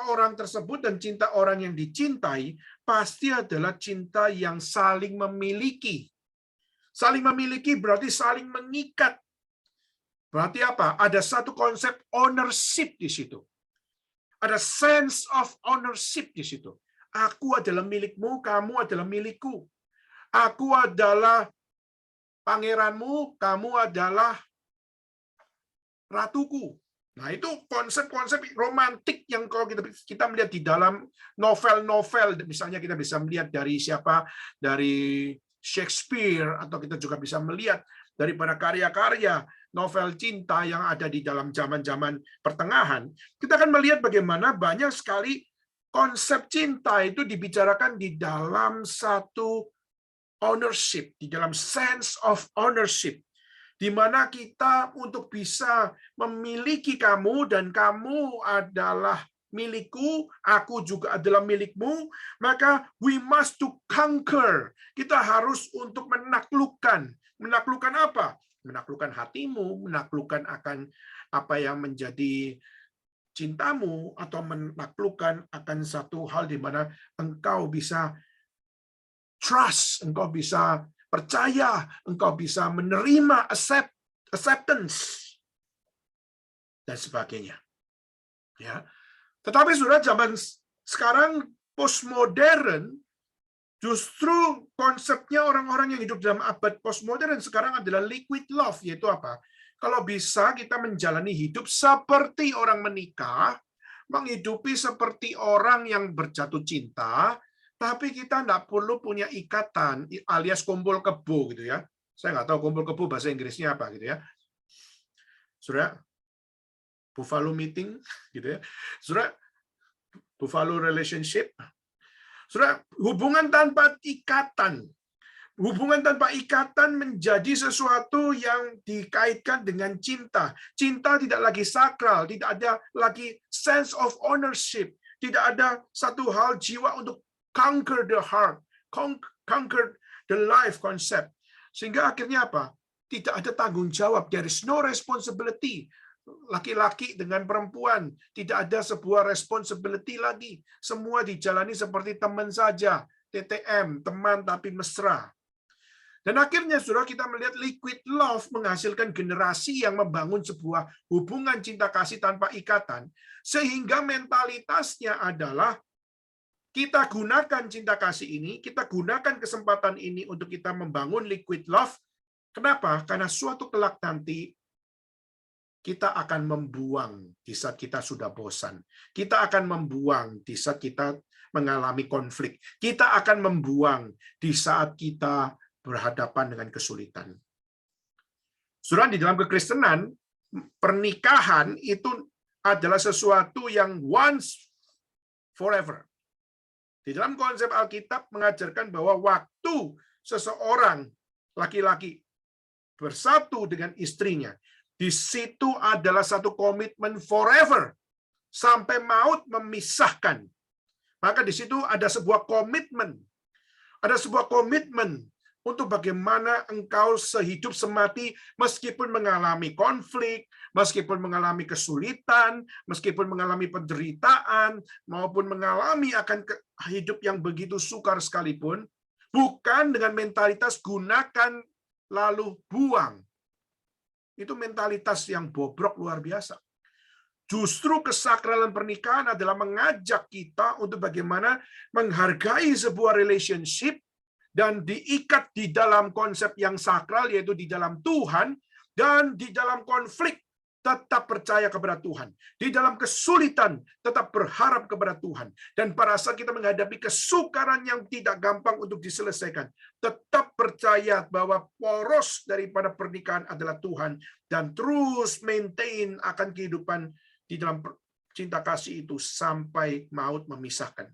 S1: orang tersebut dan cinta orang yang dicintai pasti adalah cinta yang saling memiliki. Saling memiliki berarti saling mengikat. Berarti apa? Ada satu konsep ownership di situ. Ada sense of ownership di situ. Aku adalah milikmu, kamu adalah milikku. Aku adalah pangeranmu, kamu adalah ratuku. Nah, itu konsep-konsep romantik yang kalau kita melihat di dalam novel-novel, misalnya kita bisa melihat dari siapa, dari Shakespeare, atau kita juga bisa melihat daripada karya-karya novel cinta yang ada di dalam zaman-zaman pertengahan, kita akan melihat bagaimana banyak sekali konsep cinta itu dibicarakan di dalam satu ownership, di dalam sense of ownership, di mana kita untuk bisa memiliki kamu dan kamu adalah milikku, aku juga adalah milikmu, maka we must to conquer. Kita harus untuk menaklukkan. Menaklukkan apa? Menaklukkan hatimu, menaklukkan akan apa yang menjadi cintamu, atau menaklukkan akan satu hal di mana engkau bisa trust, engkau bisa percaya, engkau bisa menerima acceptance dan sebagainya. Ya. Tetapi sudah zaman sekarang postmodern, justru konsepnya orang-orang yang hidup dalam abad postmodern sekarang adalah liquid love, yaitu apa? Kalau bisa kita menjalani hidup seperti orang menikah, menghidupi seperti orang yang berjatuh cinta, tapi kita nggak perlu punya ikatan, alias kumpul kebo gitu ya. Saya nggak tahu kumpul kebo bahasa Inggrisnya apa gitu ya. Saudara, buffalo meeting gitu ya. Saudara, buffalo relationship. Saudara, hubungan tanpa ikatan. Hubungan tanpa ikatan menjadi sesuatu yang dikaitkan dengan cinta. Cinta tidak lagi sakral, tidak ada lagi sense of ownership, tidak ada satu hal jiwa untuk conquer the heart, conquer the life concept. Sehingga akhirnya apa? Tidak ada tanggung jawab. There is no responsibility. laki-laki dengan perempuan. Tidak ada sebuah responsibility lagi. Semua dijalani seperti teman saja. TTM, teman tapi mesra. Dan akhirnya, saudara, kita melihat liquid love menghasilkan generasi yang membangun sebuah hubungan cinta kasih tanpa ikatan. Sehingga mentalitasnya adalah kita gunakan cinta kasih ini, kita gunakan kesempatan ini untuk kita membangun liquid love. Kenapa? Karena suatu kelak nanti kita akan membuang di saat kita sudah bosan. Kita akan membuang di saat kita mengalami konflik. Kita akan membuang di saat kita berhadapan dengan kesulitan. Saudara, di dalam kekristenan, pernikahan itu adalah sesuatu yang once forever. Di dalam konsep Alkitab mengajarkan bahwa waktu seseorang laki-laki bersatu dengan istrinya, di situ adalah satu komitmen forever sampai maut memisahkan. Maka di situ ada sebuah komitmen. Ada sebuah komitmen untuk bagaimana engkau sehidup semati meskipun mengalami konflik, meskipun mengalami kesulitan, meskipun mengalami penderitaan, maupun mengalami akan hidup yang begitu sukar sekalipun, bukan dengan mentalitas gunakan lalu buang. Itu mentalitas yang bobrok luar biasa. Justru kesakralan pernikahan adalah mengajak kita untuk bagaimana menghargai sebuah relationship dan diikat di dalam konsep yang sakral, yaitu di dalam Tuhan, dan di dalam konflik tetap percaya kepada Tuhan. Di dalam kesulitan tetap berharap kepada Tuhan. Dan pada saat kita menghadapi kesukaran yang tidak gampang untuk diselesaikan, tetap percaya bahwa poros daripada pernikahan adalah Tuhan, dan terus maintain akan kehidupan di dalam cinta kasih itu sampai maut memisahkan.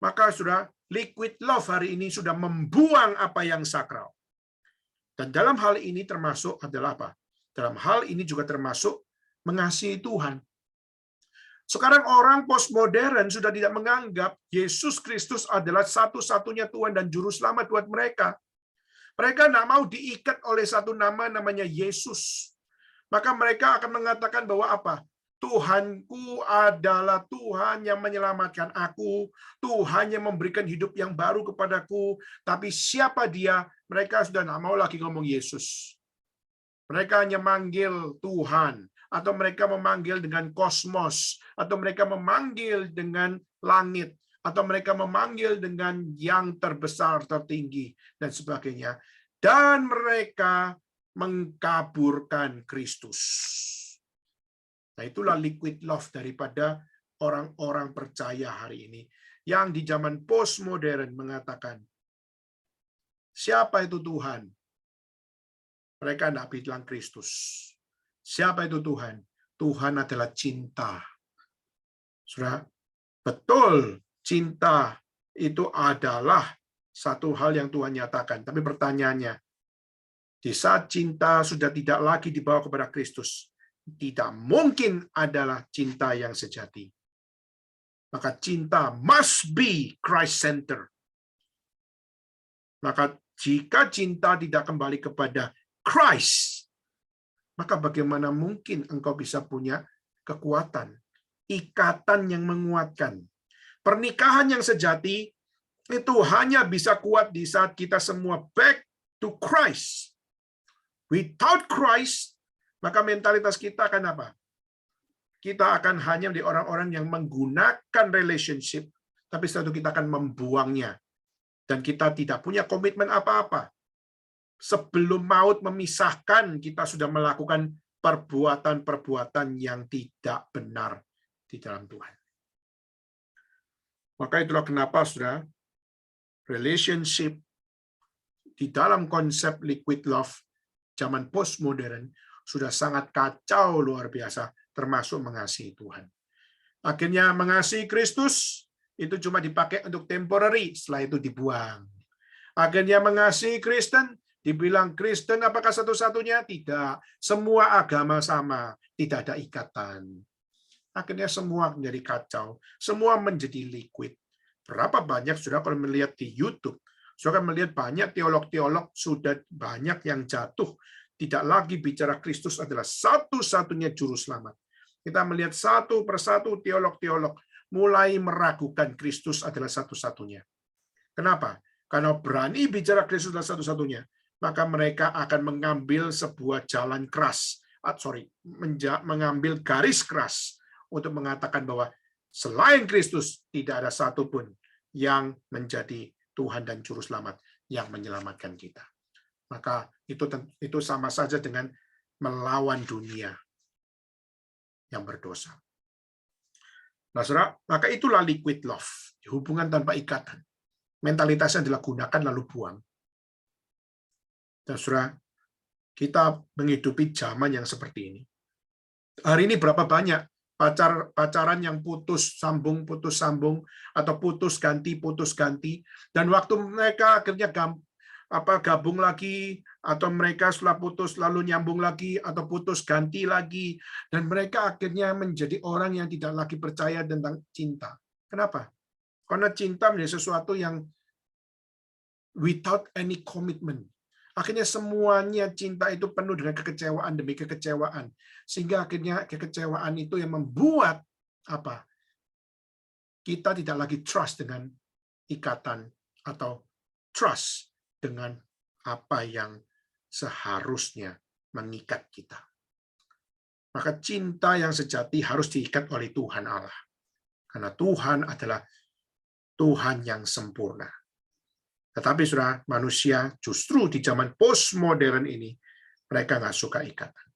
S1: Maka sudah liquid love hari ini sudah membuang apa yang sakral. Dan dalam hal ini termasuk adalah apa? Dalam hal ini juga termasuk mengasihi Tuhan. Sekarang orang postmodern sudah tidak menganggap Yesus Kristus adalah satu-satunya Tuhan dan Juru Selamat buat mereka. Mereka tidak mau diikat oleh satu nama namanya Yesus. Maka mereka akan mengatakan bahwa apa? Tuhanku adalah Tuhan yang menyelamatkan aku, Tuhan yang memberikan hidup yang baru kepadaku, tapi siapa dia? Mereka sudah tidak mau lagi ngomong Yesus. Mereka hanya manggil Tuhan, atau mereka memanggil dengan kosmos, atau mereka memanggil dengan langit, atau mereka memanggil dengan yang terbesar, tertinggi, dan sebagainya. Dan mereka mengkaburkan Kristus. Nah, itulah liquid love daripada orang-orang percaya hari ini. Yang di zaman postmodern mengatakan, siapa itu Tuhan? Mereka tidak bilang Kristus. Siapa itu Tuhan? Tuhan adalah cinta. Sudah betul, cinta itu adalah satu hal yang Tuhan nyatakan. Tapi pertanyaannya, di saat cinta sudah tidak lagi dibawa kepada Kristus, tidak mungkin adalah cinta yang sejati. Maka cinta must be Christ-centered. Maka jika cinta tidak kembali kepada Christ, maka bagaimana mungkin engkau bisa punya kekuatan, ikatan yang menguatkan. Pernikahan yang sejati itu hanya bisa kuat di saat kita semua back to Christ. Without Christ, maka mentalitas kita akan apa? Kita akan hanya menjadi orang-orang yang menggunakan relationship, tapi setelah itu kita akan membuangnya. Dan kita tidak punya komitmen apa-apa. Sebelum maut memisahkan, kita sudah melakukan perbuatan-perbuatan yang tidak benar di dalam Tuhan. Maka itulah kenapa, saudara, relationship di dalam konsep liquid love zaman postmodern sudah sangat kacau luar biasa, termasuk mengasihi Tuhan. Akhirnya mengasihi Kristus itu cuma dipakai untuk temporary, setelah itu dibuang. Akhirnya mengasihi Kristen, dibilang Kristen apakah satu-satunya? Tidak. Semua agama sama, tidak ada ikatan. Akhirnya semua menjadi kacau, semua menjadi liquid. Berapa banyak sudah kalau melihat di YouTube, sudah melihat banyak teolog-teolog sudah banyak yang jatuh tidak lagi bicara Kristus adalah satu-satunya juru selamat. Kita melihat satu persatu teolog-teolog mulai meragukan Kristus adalah satu-satunya. Kenapa? Karena berani bicara Kristus adalah satu-satunya, maka mereka akan mengambil sebuah jalan keras, mengambil garis keras untuk mengatakan bahwa selain Kristus tidak ada satupun yang menjadi Tuhan dan Juru Selamat yang menyelamatkan kita. Maka itu sama saja dengan melawan dunia yang berdosa. Nah, saudara, maka itulah liquid love, hubungan tanpa ikatan. Mentalitasnya adalah gunakan lalu buang. Dan saudara, kita menghidupi zaman yang seperti ini. Hari ini berapa banyak pacaran yang putus sambung, atau putus ganti, dan waktu mereka akhirnya gabung lagi, atau mereka setelah putus lalu nyambung lagi, atau putus ganti lagi, dan mereka akhirnya menjadi orang yang tidak lagi percaya tentang cinta. Kenapa? Karena cinta menjadi sesuatu yang without any commitment. Akhirnya semuanya cinta itu penuh dengan kekecewaan demi kekecewaan. Sehingga akhirnya kekecewaan itu yang membuat apa? Kita tidak lagi trust dengan ikatan atau trust dengan apa yang seharusnya mengikat kita. Maka cinta yang sejati harus diikat oleh Tuhan Allah. Karena Tuhan adalah Tuhan yang sempurna. Tetapi saudara, manusia justru di zaman postmodern ini, mereka nggak suka ikatan.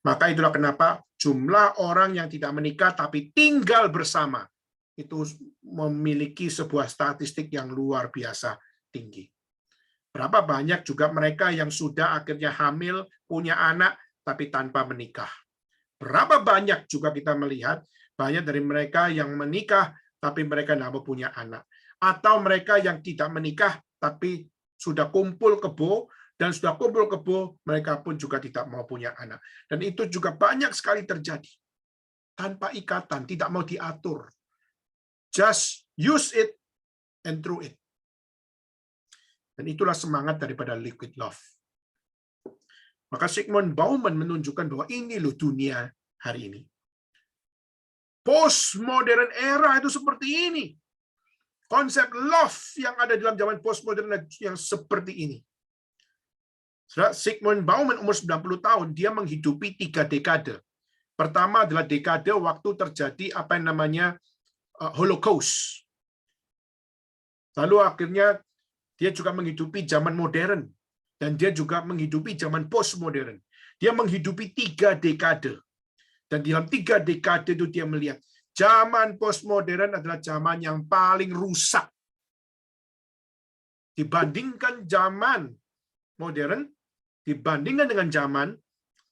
S1: Maka itulah kenapa jumlah orang yang tidak menikah tapi tinggal bersama, itu memiliki sebuah statistik yang luar biasa tinggi. Berapa banyak juga mereka yang sudah akhirnya hamil, punya anak, tapi tanpa menikah. Berapa banyak juga kita melihat, banyak dari mereka yang menikah, tapi mereka tidak mau punya anak. Atau mereka yang tidak menikah, tapi sudah kumpul kebo, dan sudah kumpul kebo, mereka pun juga tidak mau punya anak. Dan itu juga banyak sekali terjadi. Tanpa ikatan, tidak mau diatur. Just use it and through it. Dan itulah semangat daripada liquid love. Maka Zygmunt Bauman menunjukkan bahwa ini loh dunia hari ini. Postmodern era itu seperti ini. Konsep love yang ada dalam zaman postmodern yang seperti ini. Zygmunt Bauman umur 90 tahun, dia menghidupi 3 dekade. Pertama adalah dekade waktu terjadi apa yang namanya Holocaust. Lalu akhirnya dia juga menghidupi zaman modern, dan dia juga menghidupi zaman postmodern. Dia menghidupi 3 dekade. Dan dalam 3 dekade itu dia melihat zaman postmodern adalah zaman yang paling rusak dibandingkan zaman modern, dibandingkan dengan zaman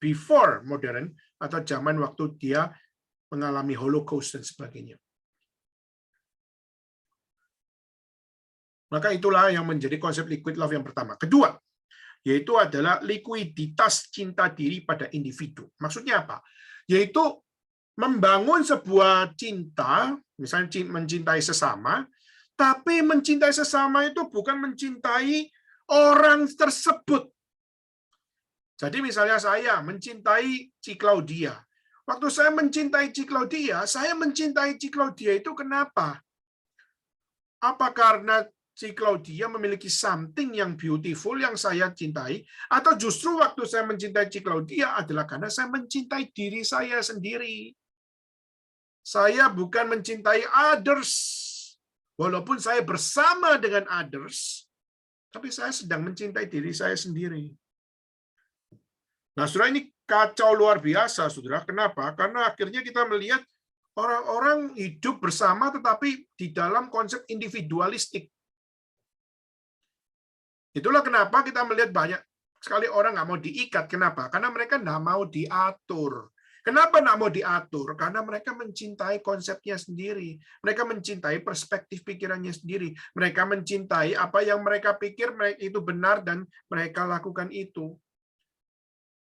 S1: before modern, atau zaman waktu dia mengalami Holocaust dan sebagainya. Maka itulah yang menjadi konsep liquid love yang pertama. Kedua, yaitu adalah likuiditas cinta diri pada individu. Maksudnya apa? Yaitu membangun sebuah cinta, misalnya mencintai sesama, tapi mencintai sesama itu bukan mencintai orang tersebut. Jadi misalnya saya mencintai Ci Claudia. Waktu saya mencintai Ci Claudia, saya mencintai Ci Claudia itu kenapa? Apa karena Ci Claudia memiliki something yang beautiful yang saya cintai, atau justru waktu saya mencintai Ci Claudia adalah karena saya mencintai diri saya sendiri. Saya bukan mencintai others, walaupun saya bersama dengan others, tapi saya sedang mencintai diri saya sendiri. Nah, saudara, ini kacau luar biasa, saudara. Kenapa? Karena akhirnya kita melihat orang-orang hidup bersama, tetapi di dalam konsep individualistik. Itulah kenapa kita melihat banyak sekali orang nggak mau diikat. Kenapa? Karena mereka nggak mau diatur. Kenapa nggak mau diatur? Karena mereka mencintai konsepnya sendiri. Mereka mencintai perspektif pikirannya sendiri. Mereka mencintai apa yang mereka pikir itu benar dan mereka lakukan itu.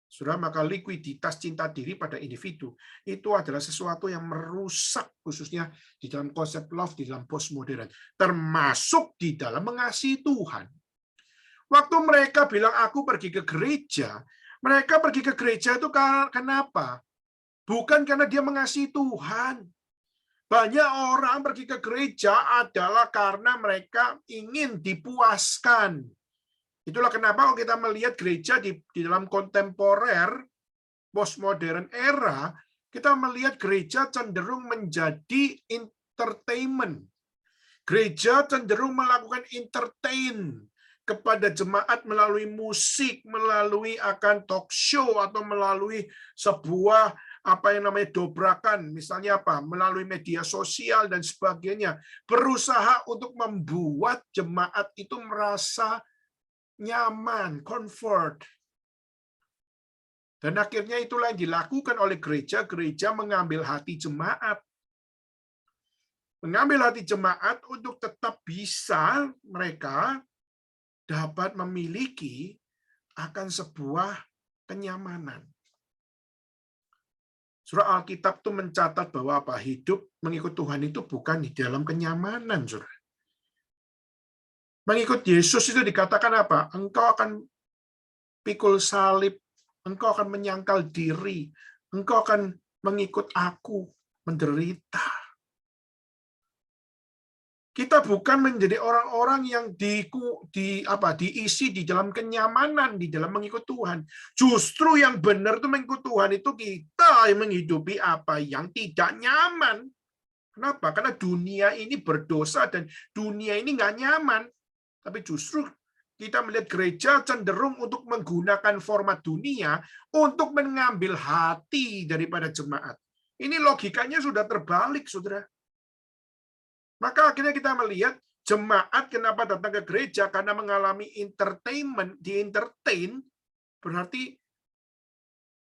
S1: Saudara, maka likuiditas cinta diri pada individu itu adalah sesuatu yang merusak, khususnya di dalam konsep love, di dalam postmodern, termasuk di dalam mengasihi Tuhan. Waktu mereka bilang aku pergi ke gereja, Mereka pergi ke gereja itu kenapa? Bukan karena dia mengasihi Tuhan. Banyak orang pergi ke gereja adalah karena mereka ingin dipuaskan. Itulah kenapa kalau kita melihat gereja di dalam kontemporer, postmodern era, kita melihat gereja cenderung menjadi entertainment. Gereja cenderung melakukan entertain kepada jemaat melalui musik, melalui akan talk show, atau melalui sebuah apa yang namanya dobrakan, misalnya apa, melalui media sosial dan sebagainya, berusaha untuk membuat jemaat itu merasa nyaman, comfort. Dan akhirnya itulah yang dilakukan oleh gereja. Gereja mengambil hati jemaat. Mengambil hati jemaat untuk tetap bisa mereka dapat memiliki akan sebuah kenyamanan. Surah Alkitab itu mencatat bahwa apa? Hidup mengikut Tuhan itu bukan di dalam kenyamanan, Saudara. Mengikut Yesus itu dikatakan apa? Engkau akan pikul salib, engkau akan menyangkal diri, engkau akan mengikut aku, menderita. Kita bukan menjadi orang-orang yang diisi di dalam kenyamanan, di dalam mengikut Tuhan. Justru yang benar itu mengikut Tuhan itu kita yang menghidupi apa yang tidak nyaman. Kenapa? Karena dunia ini berdosa dan dunia ini nggak nyaman. Tapi justru kita melihat gereja cenderung untuk menggunakan format dunia untuk mengambil hati daripada jemaat. Ini logikanya sudah terbalik, saudara. Maka akhirnya kita melihat jemaat kenapa datang ke gereja, karena mengalami entertainment, di-entertain, berarti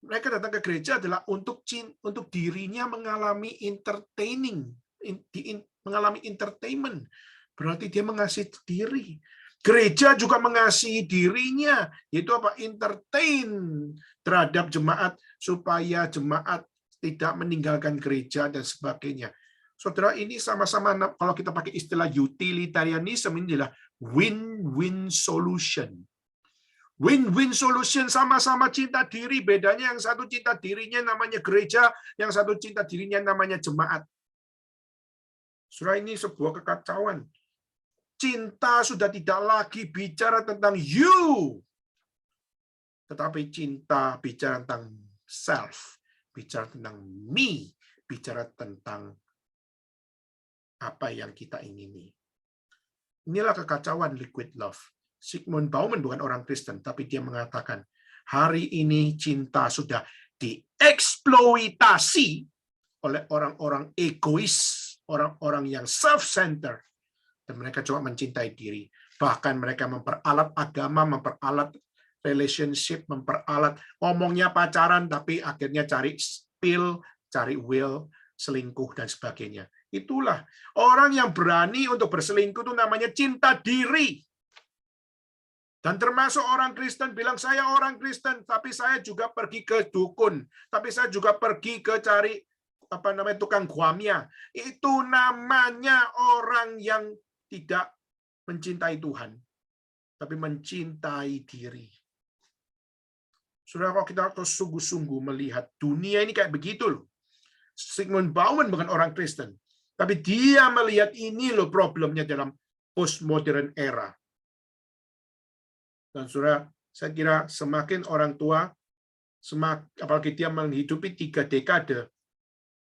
S1: mereka datang ke gereja adalah untuk dirinya mengalami entertaining, mengalami entertainment. Berarti dia mengasihi diri. Gereja juga mengasihi dirinya, yaitu apa? Entertain terhadap jemaat supaya jemaat tidak meninggalkan gereja dan sebagainya. Saudara, ini sama-sama kalau kita pakai istilah utilitarianism, ini adalah win-win solution. Win-win solution, sama-sama cinta diri, bedanya yang satu cinta dirinya namanya gereja, yang satu cinta dirinya namanya jemaat. Saudara, ini sebuah kekacauan. Cinta sudah tidak lagi bicara tentang you, tetapi cinta bicara tentang self, bicara tentang me, bicara tentang apa yang kita ingini. Inilah kekacauan liquid love. Sigmund Bauman bukan orang Kristen, tapi dia mengatakan, hari ini cinta sudah dieksploitasi oleh orang-orang egois, orang-orang yang self-centered, dan mereka coba mencintai diri. Bahkan mereka memperalat agama, memperalat relationship, memperalat ngomongnya pacaran, tapi akhirnya cari spill, cari will, selingkuh, dan sebagainya. Itulah orang yang berani untuk berselingkuh itu namanya cinta diri. Dan termasuk orang Kristen bilang, saya orang Kristen, tapi saya juga pergi ke dukun, tapi saya juga pergi ke cari tukang guamia. Itu namanya orang yang tidak mencintai Tuhan, tapi mencintai diri. Saudara, kalau kita sungguh-sungguh melihat dunia ini kayak begitu loh. Sigmund Bauman bukan orang Kristen, tapi dia melihat ini loh problemnya dalam postmodern era. Dan saudara, saya kira semakin orang tua, apalagi dia menghidupi 3 dekade,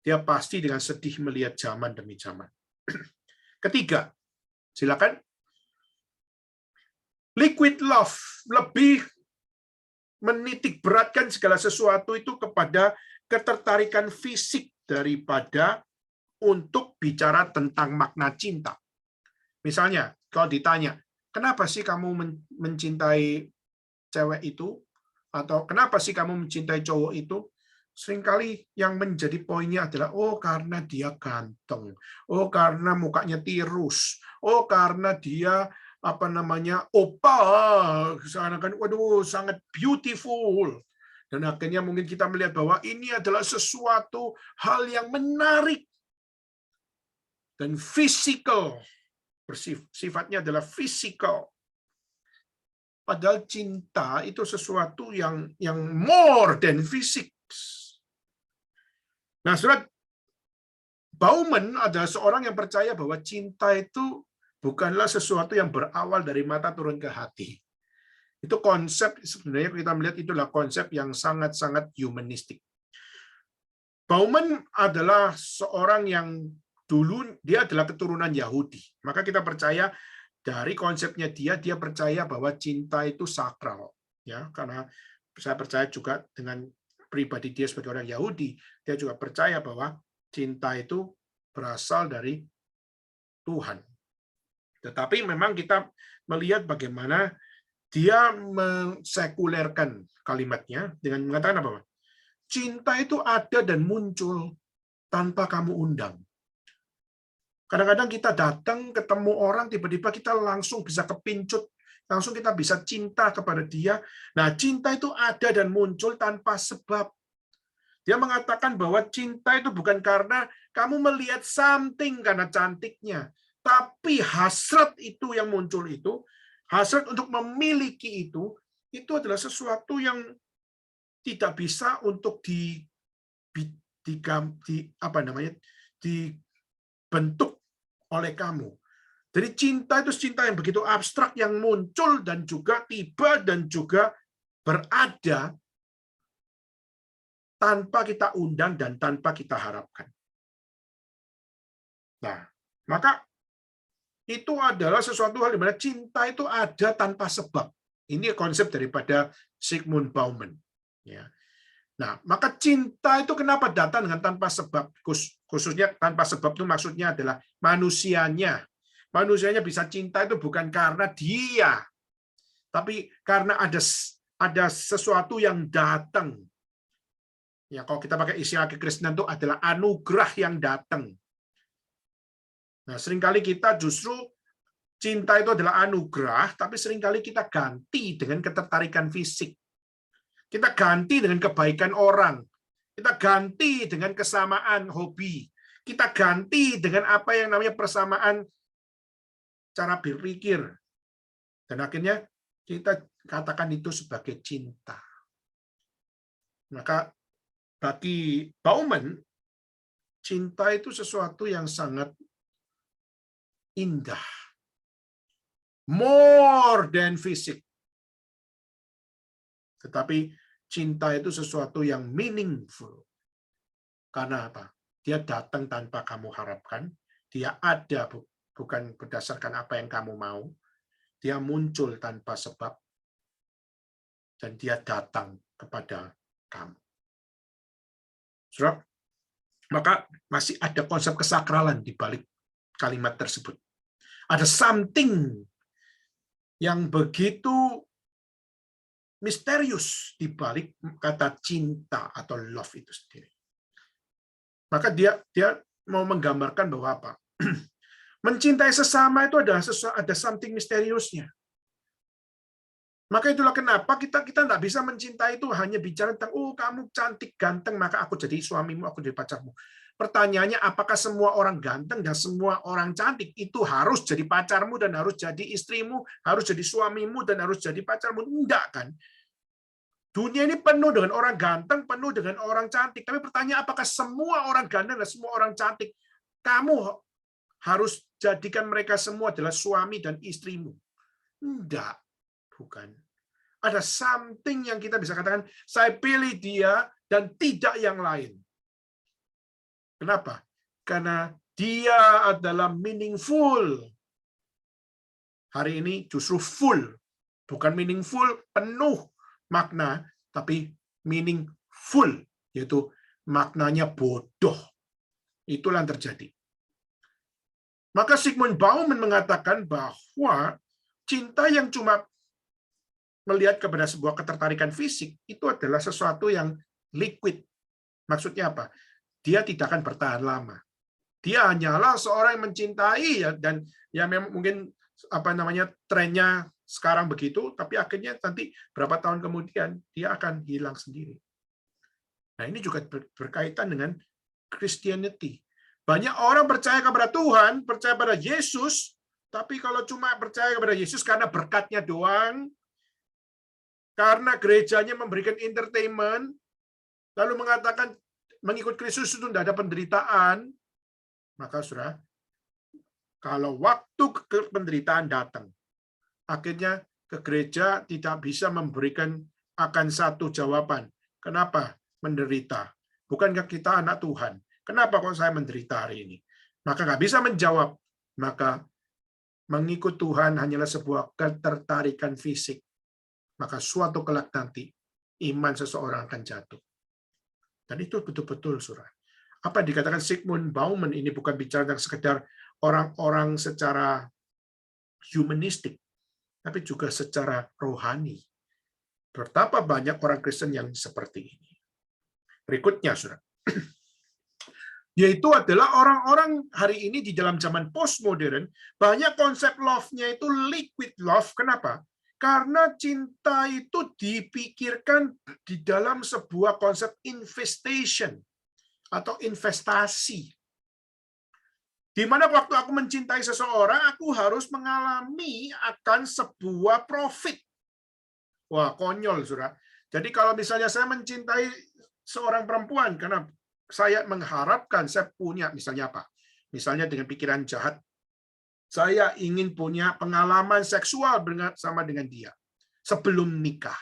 S1: dia pasti dengan sedih melihat zaman demi zaman. Ketiga, silakan. Liquid love, lebih menitik beratkan segala sesuatu itu kepada ketertarikan fisik daripada untuk bicara tentang makna cinta. Misalnya, kalau ditanya, kenapa sih kamu mencintai cewek itu? Atau kenapa sih kamu mencintai cowok itu? Seringkali yang menjadi poinnya adalah, oh karena dia ganteng, oh karena mukanya tirus, oh karena dia opa, seakan-akan waduh sangat beautiful. Dan akhirnya mungkin kita melihat bahwa ini adalah sesuatu hal yang menarik dan physical, sifatnya adalah physical. Padahal cinta itu sesuatu yang more than fisik. Nah, Saudara, Bauman adalah seorang yang percaya bahwa cinta itu bukanlah sesuatu yang berawal dari mata turun ke hati. Itu konsep, sebenarnya kita melihat itulah konsep yang sangat-sangat humanistik. Bauman adalah seorang yang dulu dia adalah keturunan Yahudi. Maka kita percaya dari konsepnya dia percaya bahwa cinta itu sakral. Ya, karena saya percaya juga dengan pribadi dia sebagai orang Yahudi, dia juga percaya bahwa cinta itu berasal dari Tuhan. Tetapi memang kita melihat bagaimana dia mensekulerkan kalimatnya dengan mengatakan apa? Cinta itu ada dan muncul tanpa kamu undang. Kadang-kadang kita datang, ketemu orang, tiba-tiba kita langsung bisa kepincut, langsung kita bisa cinta kepada dia. Nah, cinta itu ada dan muncul tanpa sebab. Dia mengatakan bahwa cinta itu bukan karena kamu melihat something karena cantiknya, tapi hasrat itu yang muncul itu, hasrat untuk memiliki itu adalah sesuatu yang tidak bisa untuk dibentuk oleh kamu. Jadi cinta itu cinta yang begitu abstrak yang muncul dan juga tiba dan juga berada tanpa kita undang dan tanpa kita harapkan. Nah, maka itu adalah sesuatu hal di mana cinta itu ada tanpa sebab. Ini konsep daripada Zygmunt Bauman. Ya. Nah, maka cinta itu kenapa datang dengan tanpa sebab? Khususnya tanpa sebab itu maksudnya adalah manusianya. Manusianya bisa cinta itu bukan karena dia, tapi karena ada sesuatu yang datang. Ya, kalau kita pakai istilah kekristenan itu adalah anugerah yang datang. Nah, seringkali kita justru cinta itu adalah anugerah, tapi seringkali kita ganti dengan ketertarikan fisik. Kita ganti dengan kebaikan orang. Kita ganti dengan kesamaan hobi. Kita ganti dengan apa yang namanya persamaan cara berpikir. Dan akhirnya kita katakan itu sebagai cinta. Maka bagi Bauman, cinta itu sesuatu yang sangat indah. More than fisik. Tetapi cinta itu sesuatu yang meaningful. Karena apa? Dia datang tanpa kamu harapkan. Dia ada bukan berdasarkan apa yang kamu mau. Dia muncul tanpa sebab. Dan dia datang kepada kamu. Saudara, maka masih ada konsep kesakralan di balik kalimat tersebut. Ada something yang begitu misterius di balik kata cinta atau love itu sendiri. Maka dia mau menggambarkan bahwa apa? Mencintai sesama itu ada something misteriusnya. Maka itulah kenapa kita tidak bisa mencintai itu hanya bicara tentang, oh kamu cantik, ganteng, maka aku jadi suamimu, aku jadi pacarmu. Pertanyaannya, apakah semua orang ganteng dan semua orang cantik itu harus jadi pacarmu dan harus jadi istrimu, harus jadi suamimu dan harus jadi pacarmu? Enggak kan? Dunia ini penuh dengan orang ganteng, penuh dengan orang cantik. Tapi pertanyaan, apakah semua orang ganteng dan semua orang cantik, kamu harus jadikan mereka semua adalah suami dan istrimu? Enggak. Bukan. Ada something yang kita bisa katakan, saya pilih dia dan tidak yang lain. Kenapa? Karena dia adalah meaningful. Hari ini justru full. Bukan meaningful, penuh makna, tapi meaningful, yaitu maknanya bodoh. Itulah yang terjadi. Maka Zygmunt Bauman mengatakan bahwa cinta yang cuma melihat kepada sebuah ketertarikan fisik, itu adalah sesuatu yang liquid. Maksudnya apa? Dia tidak akan bertahan lama. Dia hanyalah seorang yang mencintai, dan ya memang mungkin trennya sekarang begitu, tapi akhirnya nanti berapa tahun kemudian dia akan hilang sendiri. Nah, ini juga berkaitan dengan Christianity. Banyak orang percaya kepada Tuhan, percaya pada Yesus, tapi kalau cuma percaya kepada Yesus karena berkatnya doang, karena gerejanya memberikan entertainment, lalu mengatakan mengikut Kristus itu tidak ada penderitaan, maka saudara, kalau waktu penderitaan datang, akhirnya ke gereja tidak bisa memberikan akan satu jawaban. Kenapa menderita? Bukankah kita anak Tuhan? Kenapa kok saya menderita hari ini? Maka nggak bisa menjawab. Maka mengikut Tuhan hanyalah sebuah ketertarikan fisik. Maka suatu kelak nanti, iman seseorang akan jatuh. Dan itu betul-betul, saudara. Apa yang dikatakan Zygmunt Bauman ini bukan bicara tentang sekedar orang-orang secara humanistik, tapi juga secara rohani. Betapa banyak orang Kristen yang seperti ini. Berikutnya, saudara. Yaitu adalah orang-orang hari ini di dalam zaman postmodern, banyak konsep love-nya itu liquid love. Kenapa? Karena cinta itu dipikirkan di dalam sebuah konsep investation atau investasi. Di mana waktu aku mencintai seseorang, aku harus mengalami akan sebuah profit. Wah, konyol, saudara. Jadi kalau misalnya saya mencintai seorang perempuan, karena saya mengharapkan saya punya, misalnya apa? Misalnya dengan pikiran jahat, saya ingin punya pengalaman seksual bersama dengan dia sebelum nikah.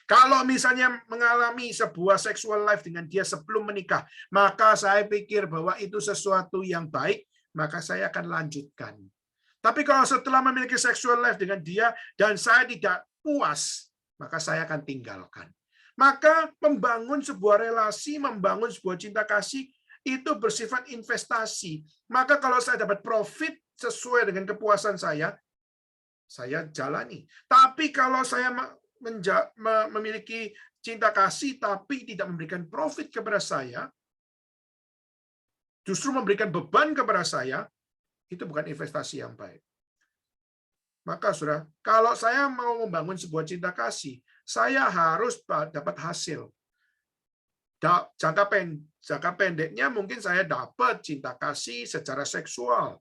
S1: Kalau misalnya mengalami sebuah sexual life dengan dia sebelum menikah, maka saya pikir bahwa itu sesuatu yang baik, maka saya akan lanjutkan. Tapi kalau setelah memiliki sexual life dengan dia dan saya tidak puas, maka saya akan tinggalkan. Maka membangun sebuah relasi, membangun sebuah cinta kasih, itu bersifat investasi. Maka kalau saya dapat profit sesuai dengan kepuasan saya jalani. Tapi kalau saya memiliki cinta kasih, tapi tidak memberikan profit kepada saya, justru memberikan beban kepada saya, itu bukan investasi yang baik. Maka, saudara, kalau saya mau membangun sebuah cinta kasih, saya harus dapat hasil. Jangka pendeknya mungkin saya dapat cinta kasih secara seksual.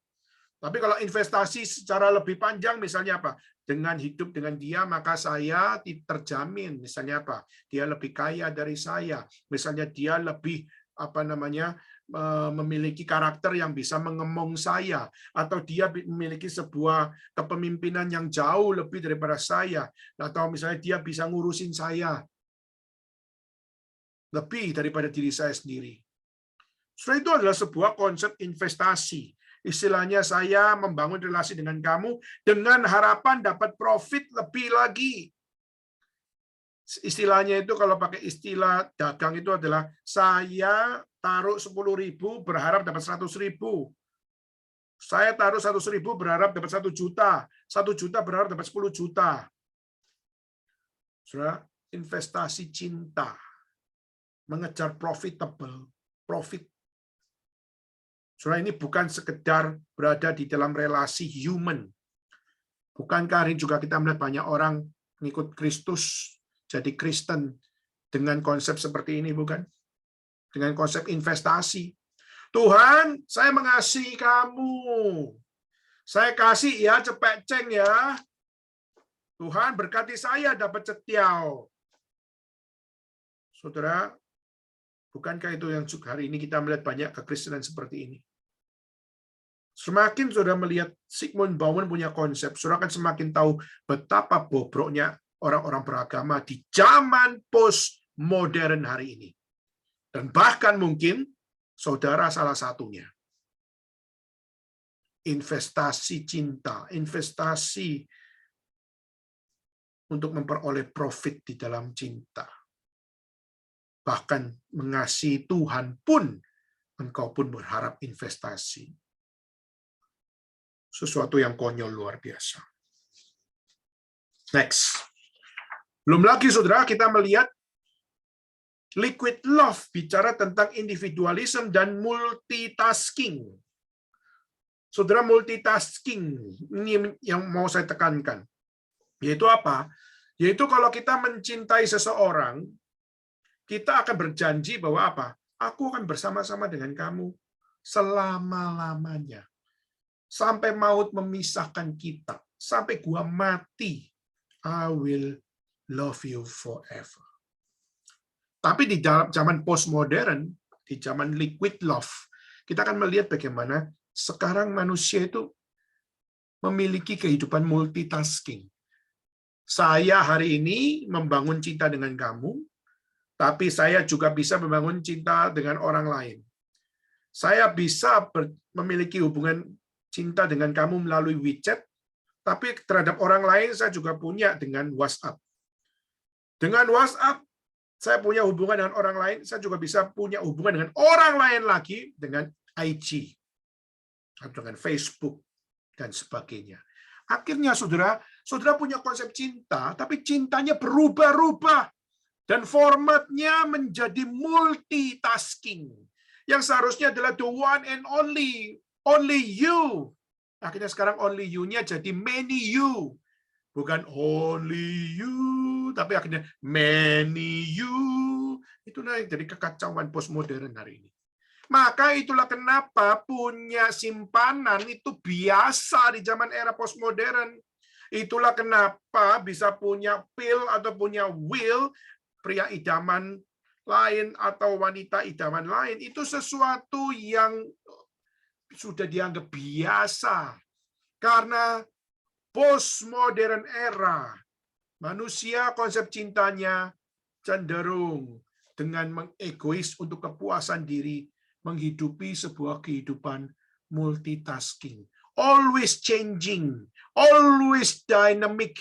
S1: Tapi kalau investasi secara lebih panjang, misalnya apa? Dengan hidup dengan dia, maka saya terjamin. Misalnya apa? Dia lebih kaya dari saya. Misalnya dia lebih memiliki karakter yang bisa mengemong saya, atau dia memiliki sebuah kepemimpinan yang jauh lebih daripada saya, atau misalnya dia bisa ngurusin saya lebih daripada diri saya sendiri. So, itu adalah sebuah konsep investasi. Istilahnya saya membangun relasi dengan kamu dengan harapan dapat profit lebih lagi. Istilahnya itu kalau pakai istilah dagang itu adalah saya taruh 10.000 berharap dapat 100.000. Saya taruh 100.000 berharap dapat 1 juta. 1 juta berharap dapat 10 juta. Saudara, investasi cinta. Mengejar profit. Saudara, ini bukan sekedar berada di dalam relasi human. Bukankah hari juga kita melihat banyak orang mengikut Kristus, jadi Kristen dengan konsep seperti ini, bukan? Dengan konsep investasi. Tuhan, saya mengasihi kamu. Saya kasih ya, cepet ceng ya. Tuhan berkati saya dapat cetiau. Saudara, bukankah itu yang hari ini kita melihat banyak kekristenan seperti ini? Semakin saudara melihat Zygmunt Bauman punya konsep, saudara akan semakin tahu betapa bobroknya orang-orang beragama di zaman postmodern hari ini. Dan bahkan mungkin saudara salah satunya. Investasi cinta, investasi untuk memperoleh profit di dalam cinta. Bahkan mengasihi Tuhan pun, engkau pun berharap investasi. Sesuatu yang konyol luar biasa. Next. Belum lagi, saudara, kita melihat liquid love, bicara tentang individualism dan multitasking. Saudara, multitasking, ini yang mau saya tekankan. Yaitu apa? Yaitu kalau kita mencintai seseorang, kita akan berjanji bahwa apa? Aku akan bersama-sama dengan kamu selama-lamanya. Sampai maut memisahkan kita. Sampai gua mati. I will love you forever. Tapi di dalam zaman postmodern, di zaman liquid love, kita akan melihat bagaimana sekarang manusia itu memiliki kehidupan multitasking. Saya hari ini membangun cinta dengan kamu, tapi saya juga bisa membangun cinta dengan orang lain. Saya bisa memiliki hubungan cinta dengan kamu melalui WeChat, tapi terhadap orang lain saya juga punya dengan WhatsApp. Dengan WhatsApp, saya punya hubungan dengan orang lain, saya juga bisa punya hubungan dengan orang lain lagi dengan IG, atau dengan Facebook, dan sebagainya. Akhirnya saudara punya konsep cinta, tapi cintanya berubah-ubah. Dan formatnya menjadi multitasking. Yang seharusnya adalah the one and only you. Akhirnya sekarang only you-nya jadi many you. Bukan only you, tapi akhirnya many you. Itulah yang jadi kekacauan postmodern hari ini. Maka itulah kenapa punya simpanan itu biasa di zaman era postmodern. Itulah kenapa bisa punya pill atau punya will, pria idaman lain atau wanita idaman lain, itu sesuatu yang sudah dianggap biasa. Karena postmodern era, manusia konsep cintanya cenderung dengan mengegois untuk kepuasan diri, menghidupi sebuah kehidupan multitasking. Always changing, always dynamic.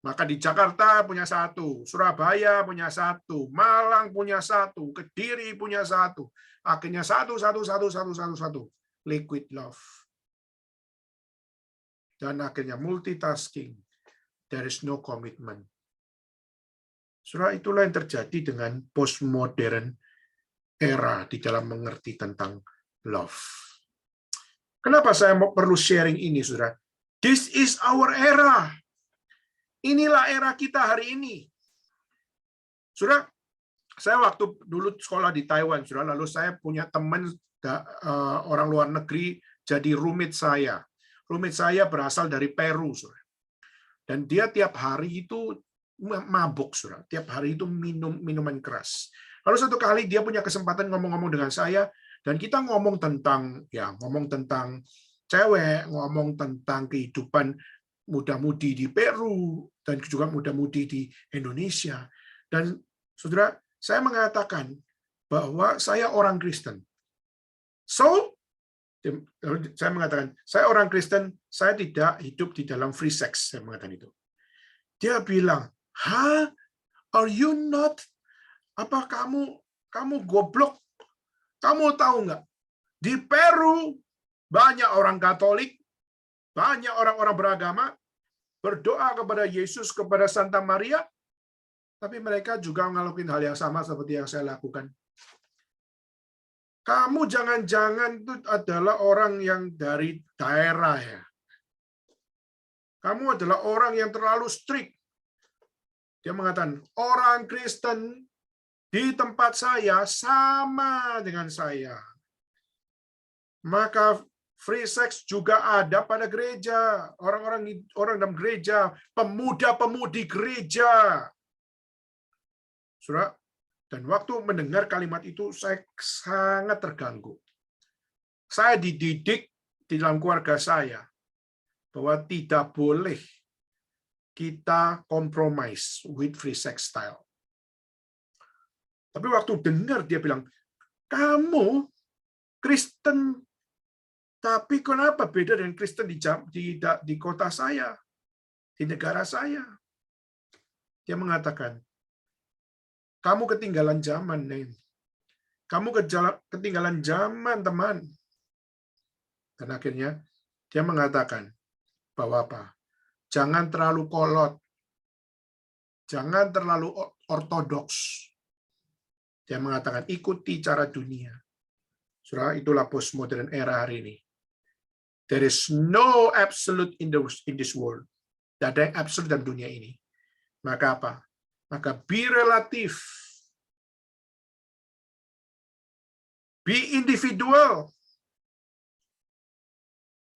S1: Maka di Jakarta punya satu, Surabaya punya satu, Malang punya satu, Kediri punya satu. Akhirnya satu. Liquid love. Dan akhirnya multitasking. There is no commitment. Saudara, itulah yang terjadi dengan postmodern era di dalam mengerti tentang love. Kenapa saya perlu sharing ini, saudara? This is our era. Inilah era kita hari ini. Saudara, saya waktu dulu sekolah di Taiwan, saudara, lalu saya punya teman orang luar negeri jadi roommate saya. Roommate saya berasal dari Peru, saudara. Dan dia tiap hari itu mabuk, saudara. Tiap hari itu minum minuman keras. Lalu satu kali dia punya kesempatan ngomong-ngomong dengan saya, dan kita ngomong tentang cewek, ngomong tentang kehidupan muda-mudi di Peru, dan juga muda-mudi di Indonesia. Dan saudara, saya mengatakan bahwa saya orang Kristen. So, saya mengatakan, saya orang Kristen, saya tidak hidup di dalam free sex. Saya mengatakan itu. Dia bilang, "Hah? Are you not? Apa kamu goblok? Kamu tahu nggak? Di Peru, banyak orang Katolik, banyak orang-orang beragama, berdoa kepada Yesus, kepada Santa Maria, tapi mereka juga ngelakuin hal yang sama seperti yang saya lakukan. Kamu jangan-jangan itu adalah orang yang dari daerah ya. Kamu adalah orang yang terlalu strict." Dia mengatakan, orang Kristen di tempat saya sama dengan saya. Maka free sex juga ada pada gereja, orang dalam gereja, pemuda-pemudi gereja. Saudara, dan waktu mendengar kalimat itu saya sangat terganggu. Saya dididik di dalam keluarga saya bahwa tidak boleh kita compromise with free sex style. Tapi waktu dengar dia bilang, kamu Kristen, tapi kenapa beda dengan Kristen di kota saya, di negara saya? Dia mengatakan, kamu ketinggalan zaman, Nen. Kamu ketinggalan zaman, teman. Dan akhirnya dia mengatakan bahwa apa? Jangan terlalu kolot. Jangan terlalu ortodoks. Dia mengatakan, ikuti cara dunia. Saudara, itulah postmodern era hari ini. There is no absolute in this world. Tidak ada yang absolut dalam dunia ini. Maka apa? Maka be relative. Be individual.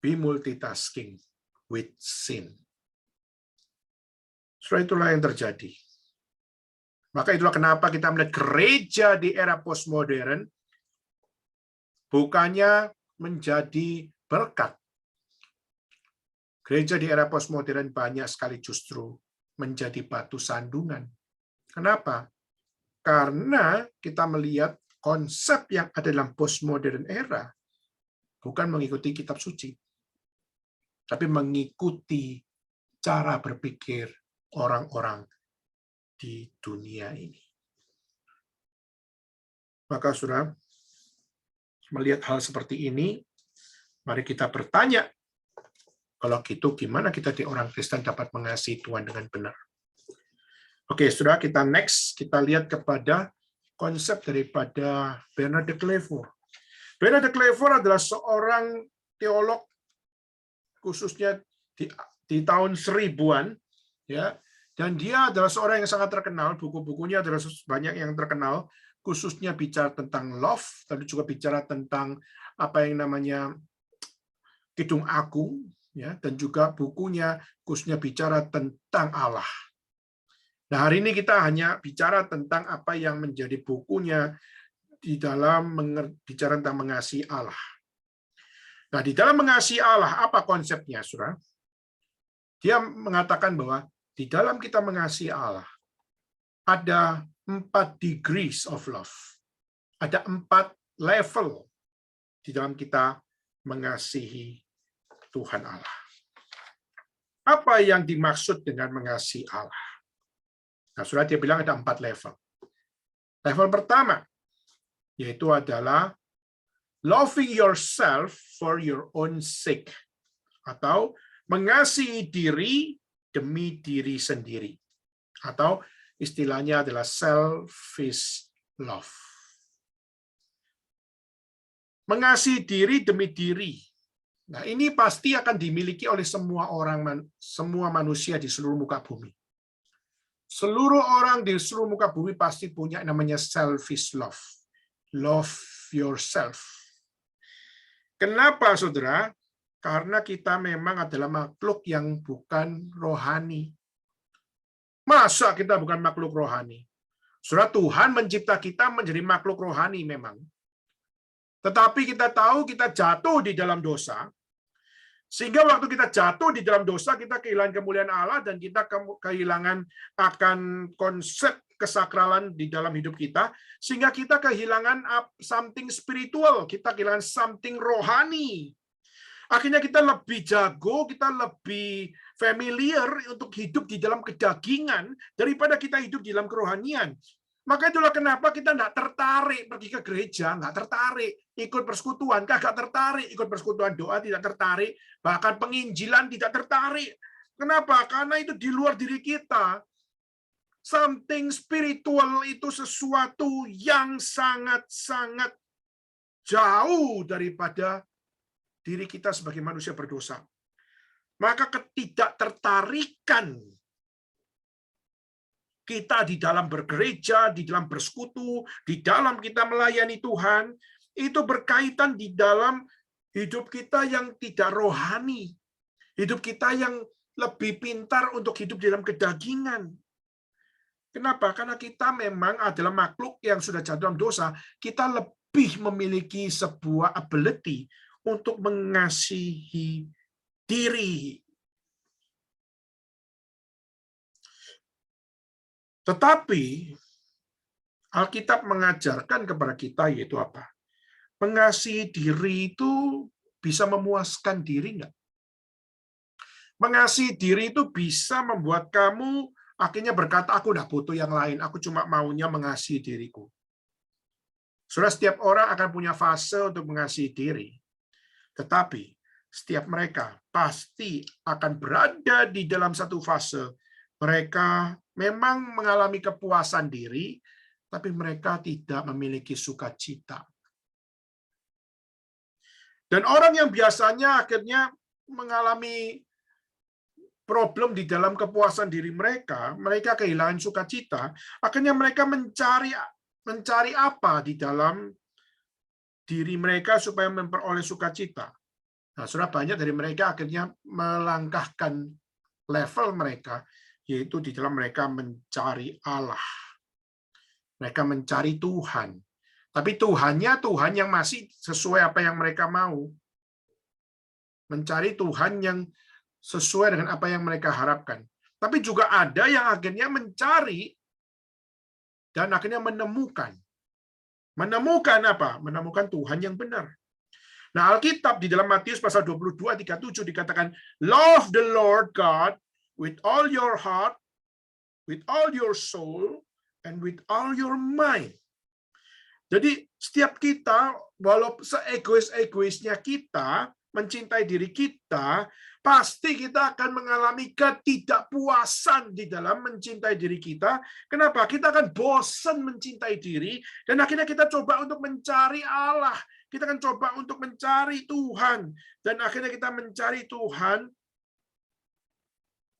S1: Be multitasking with sin. Setelah itulah yang terjadi. Maka itulah kenapa kita melihat gereja di era postmodern bukannya menjadi berkat. Gereja di era postmodern banyak sekali justru menjadi batu sandungan. Kenapa? Karena kita melihat konsep yang ada dalam postmodern era bukan mengikuti kitab suci, tapi mengikuti cara berpikir orang-orang di dunia ini. Maka saudara, melihat hal seperti ini, mari kita bertanya, kalau gitu gimana kita di orang Kristen dapat mengasihi Tuhan dengan benar? Oke, saudara, kita next, kita lihat kepada konsep daripada Bernard de Clairvaux. Bernard de Clairvaux adalah seorang teolog, khususnya di tahun 1000-an, ya, dan dia adalah seorang yang sangat terkenal, buku-bukunya adalah banyak yang terkenal, khususnya bicara tentang love, tapi juga bicara tentang apa yang namanya Kidung Agung, ya, dan juga bukunya khususnya bicara tentang Allah. Nah, hari ini kita hanya bicara tentang apa yang menjadi bukunya di dalam bicara tentang mengasihi Allah. Nah, di dalam mengasihi Allah, apa konsepnya, saudara? Dia mengatakan bahwa di dalam kita mengasihi Allah, ada 4 degrees of love. Ada 4 level di dalam kita mengasihi Tuhan Allah. Apa yang dimaksud dengan mengasihi Allah? Nah, sudah dia bilang ada 4 level. Level pertama, yaitu adalah loving yourself for your own sake. Atau mengasihi diri demi diri sendiri. Atau istilahnya adalah selfish love. Mengasihi diri demi diri. Nah, ini pasti akan dimiliki oleh semua orang, semua manusia di seluruh muka bumi. Seluruh orang di seluruh muka bumi pasti punya namanya selfish love. Love yourself. Kenapa, saudara? Karena kita memang adalah makhluk yang bukan rohani. Masa kita bukan makhluk rohani? Saudara, Tuhan mencipta kita menjadi makhluk rohani memang. Tetapi kita tahu kita jatuh di dalam dosa, sehingga waktu kita jatuh di dalam dosa, kita kehilangan kemuliaan Allah dan kita kehilangan akan konsep kesakralan di dalam hidup kita, sehingga kita kehilangan something spiritual, kita kehilangan something rohani. Akhirnya kita lebih jago, kita lebih familiar untuk hidup di dalam kedagingan daripada kita hidup di dalam kerohanian. Maka itulah kenapa kita nggak tertarik pergi ke gereja, nggak tertarik ikut persekutuan, kagak tertarik ikut persekutuan doa, tidak tertarik, bahkan penginjilan tidak tertarik. Kenapa? Karena itu di luar diri kita. Something spiritual itu sesuatu yang sangat-sangat jauh daripada diri kita sebagai manusia berdosa. Maka ketidaktertarikan kita di dalam bergereja, di dalam bersekutu, di dalam kita melayani Tuhan, itu berkaitan di dalam hidup kita yang tidak rohani. Hidup kita yang lebih pintar untuk hidup di dalam kedagingan. Kenapa? Karena kita memang adalah makhluk yang sudah jatuh dalam dosa, kita lebih memiliki sebuah ability untuk mengasihi diri. Tetapi Alkitab mengajarkan kepada kita yaitu apa? Mengasihi diri itu bisa memuaskan diri nggak? Mengasihi diri itu bisa membuat kamu akhirnya berkata, aku udah butuh yang lain, aku cuma maunya mengasihi diriku. Saudara, setiap orang akan punya fase untuk mengasihi diri. Tetapi setiap mereka pasti akan berada di dalam satu fase. Mereka memang mengalami kepuasan diri, tapi mereka tidak memiliki sukacita. Dan orang yang biasanya akhirnya mengalami problem di dalam kepuasan diri mereka, mereka kehilangan sukacita, akhirnya mereka mencari apa di dalam diri mereka supaya memperoleh sukacita. Nah, saudara, banyak dari mereka akhirnya melangkahkan level mereka yaitu di dalam mereka mencari Allah. Mereka mencari Tuhan. Tapi Tuhannya Tuhan yang masih sesuai apa yang mereka mau. Mencari Tuhan yang sesuai dengan apa yang mereka harapkan. Tapi juga ada yang akhirnya mencari dan akhirnya menemukan. Menemukan apa? Menemukan Tuhan yang benar. Nah, Alkitab di dalam Matius pasal 22:37 dikatakan, "Love the Lord God with all your heart, with all your soul, and with all your mind." Jadi setiap kita, walaupun seegois-egoisnya kita, mencintai diri kita, pasti kita akan mengalami ketidakpuasan di dalam mencintai diri kita. Kenapa? Kita akan bosan mencintai diri, dan akhirnya kita coba untuk mencari Allah. Kita akan coba untuk mencari Tuhan. Dan akhirnya kita mencari Tuhan,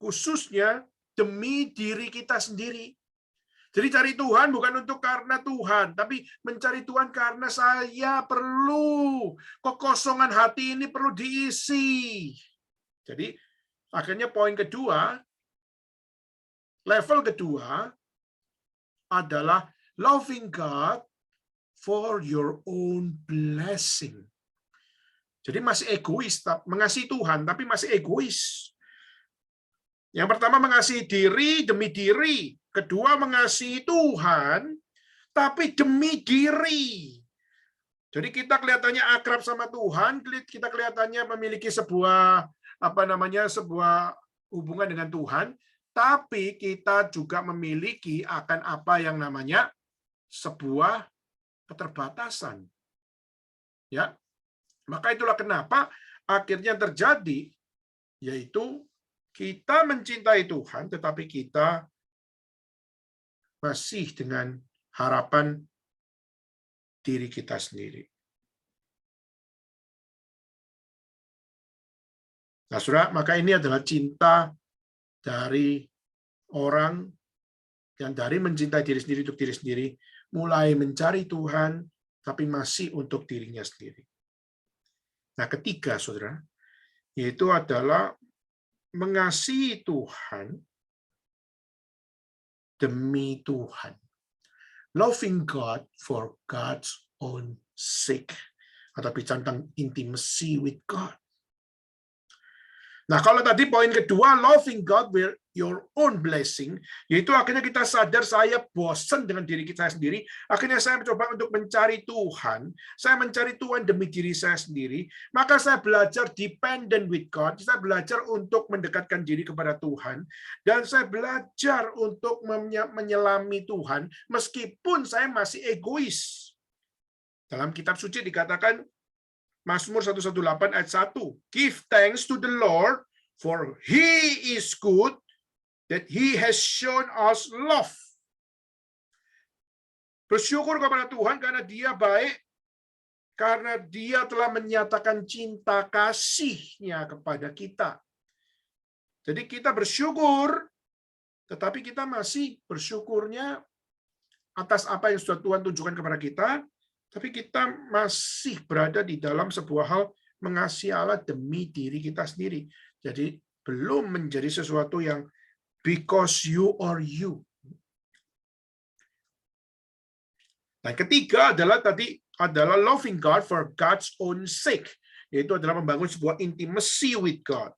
S1: khususnya demi diri kita sendiri. Jadi cari Tuhan bukan untuk karena Tuhan, tapi mencari Tuhan karena saya perlu, kekosongan hati ini perlu diisi. Jadi akhirnya poin kedua, level kedua adalah loving God for your own blessing. Jadi masih egois, mengasihi Tuhan, tapi masih egois. Yang pertama mengasihi diri demi diri. Kedua mengasihi Tuhan, tapi demi diri. Jadi kita kelihatannya akrab sama Tuhan, kita kelihatannya memiliki sebuah sebuah hubungan dengan Tuhan, tapi kita juga memiliki akan apa yang namanya sebuah keterbatasan. Ya. Maka itulah kenapa akhirnya terjadi, yaitu kita mencintai Tuhan, tetapi kita masih dengan harapan diri kita sendiri. Nah, saudara, maka ini adalah cinta dari orang yang dari mencintai diri sendiri untuk diri sendiri, mulai mencari Tuhan, tapi masih untuk dirinya sendiri. Nah, ketiga, saudara, yaitu adalah mengasihi Tuhan demi Tuhan. Loving God for God's own sake. Atau bicara tentang intimacy with God. Nah, kalau tadi poin kedua, loving God with your own blessing, yaitu akhirnya kita sadar saya bosan dengan diri kita sendiri, akhirnya saya mencoba untuk mencari Tuhan, saya mencari Tuhan demi diri saya sendiri, maka saya belajar dependent with God, saya belajar untuk mendekatkan diri kepada Tuhan, dan saya belajar untuk menyelami Tuhan, meskipun saya masih egois. Dalam kitab suci dikatakan, Mazmur 118 ayat 1, "Give thanks to the Lord, for He is good, that He has shown us love." Bersyukur kepada Tuhan karena Dia baik, karena Dia telah menyatakan cinta kasih-Nya kepada kita. Jadi kita bersyukur, tetapi kita masih bersyukurnya atas apa yang sudah Tuhan tunjukkan kepada kita, tapi kita masih berada di dalam sebuah hal mengasihi Allah demi diri kita sendiri. Jadi belum menjadi sesuatu yang because you or you. Nah, ketiga adalah loving God for God's own sake, yaitu adalah membangun sebuah intimacy with God.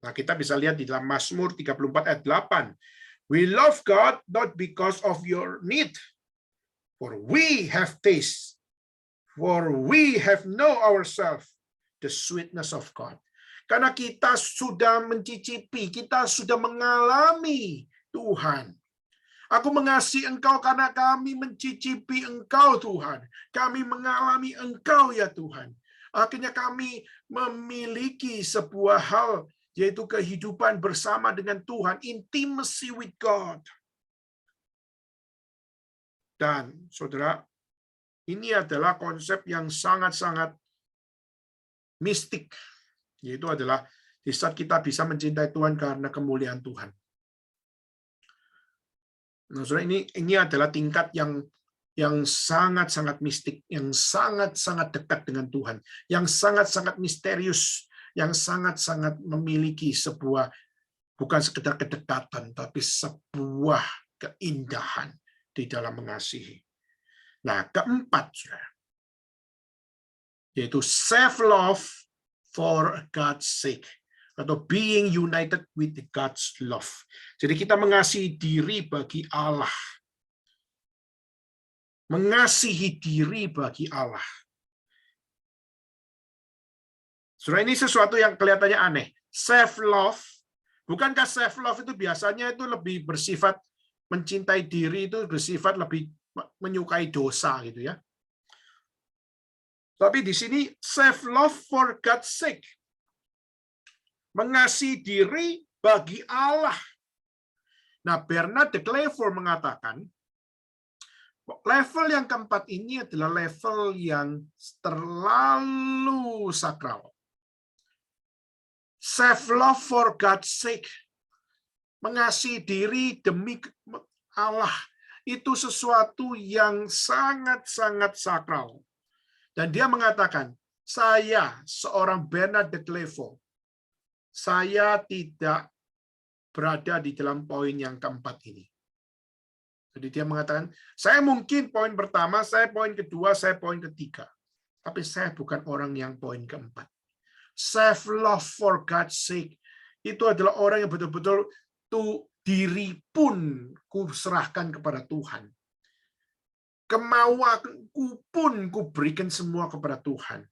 S1: Nah, kita bisa lihat di dalam Mazmur 34 ayat 8. "We love God not because of your need, for we have taste, for we have know ourselves the sweetness of God." Karena kita sudah mencicipi, kita sudah mengalami Tuhan. Aku mengasihi Engkau karena kami mencicipi Engkau, Tuhan. Kami mengalami Engkau, ya Tuhan. Akhirnya kami memiliki sebuah hal, yaitu kehidupan bersama dengan Tuhan, intimacy with God. Dan, saudara, ini adalah konsep yang sangat-sangat mistik, yaitu adalah di saat kita bisa mencintai Tuhan karena kemuliaan Tuhan. Nah, saudara, ini adalah tingkat yang sangat-sangat mistik, yang sangat-sangat dekat dengan Tuhan, yang sangat-sangat misterius, yang sangat-sangat memiliki sebuah Bukan sekedar kedekatan, tapi sebuah keindahan di dalam mengasihi. Nah, keempat, saudara, yaitu self-love for God's sake, atau being united with God's love. Jadi kita mengasihi diri bagi Allah. Mengasihi diri bagi Allah. Saudara, ini sesuatu yang kelihatannya aneh. Self-love, bukankah self-love itu biasanya itu lebih bersifat mencintai diri, itu bersifat lebih menyukai dosa gitu ya. Tapi di sini self-love for God's sake. Mengasihi diri bagi Allah. Nah, Bernard de Clairvaux mengatakan, level yang keempat ini adalah level yang terlalu sakral. Self-love for God's sake. Mengasihi diri demi Allah. Itu sesuatu yang sangat-sangat sakral. Dan dia mengatakan, saya seorang Bernard de Clairvaux, saya tidak berada di dalam poin yang keempat ini. Jadi dia mengatakan, saya mungkin poin pertama, saya poin kedua, saya poin ketiga. Tapi saya bukan orang yang poin keempat. Self-love for God's sake. Itu adalah orang yang betul-betul diri pun ku serahkan kepada Tuhan. Kemauanku pun ku berikan semua kepada Tuhan.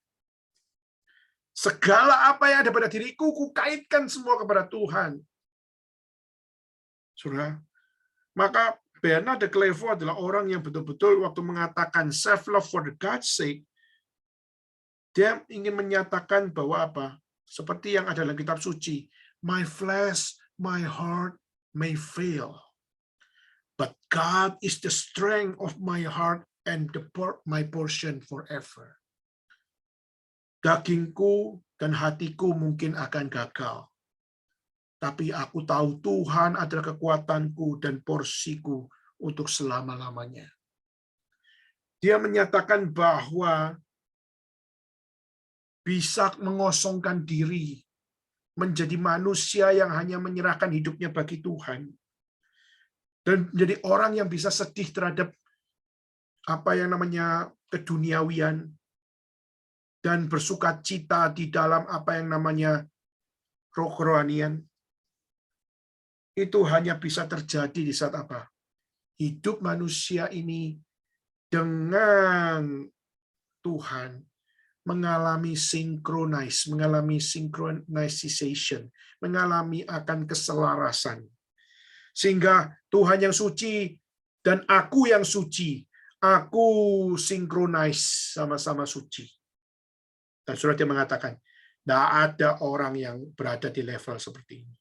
S1: Segala apa yang ada pada diriku, ku kaitkan semua kepada Tuhan. Saudara, maka Bernard de Clairvaux adalah orang yang betul-betul waktu mengatakan self-love for the God's sake, dia ingin menyatakan bahwa apa? Seperti yang ada dalam kitab suci, my flesh, my heart may fail, but God is the strength of my heart and my portion forever. Dagingku dan hatiku mungkin akan gagal, tapi aku tahu Tuhan adalah kekuatanku dan porsiku untuk selama-lamanya. Dia menyatakan bahwa bisa mengosongkan diri, menjadi manusia yang hanya menyerahkan hidupnya bagi Tuhan, dan menjadi orang yang bisa sedih terhadap apa yang namanya keduniawian, dan bersuka cita di dalam apa yang namanya kerohanian. Itu hanya bisa terjadi di saat apa? Hidup manusia ini dengan Tuhan mengalami synchronization, mengalami akan keselarasan. Sehingga Tuhan yang suci dan aku yang suci, aku synchronize sama-sama suci. Dan sudah dia mengatakan, tidak ada orang yang berada di level seperti ini.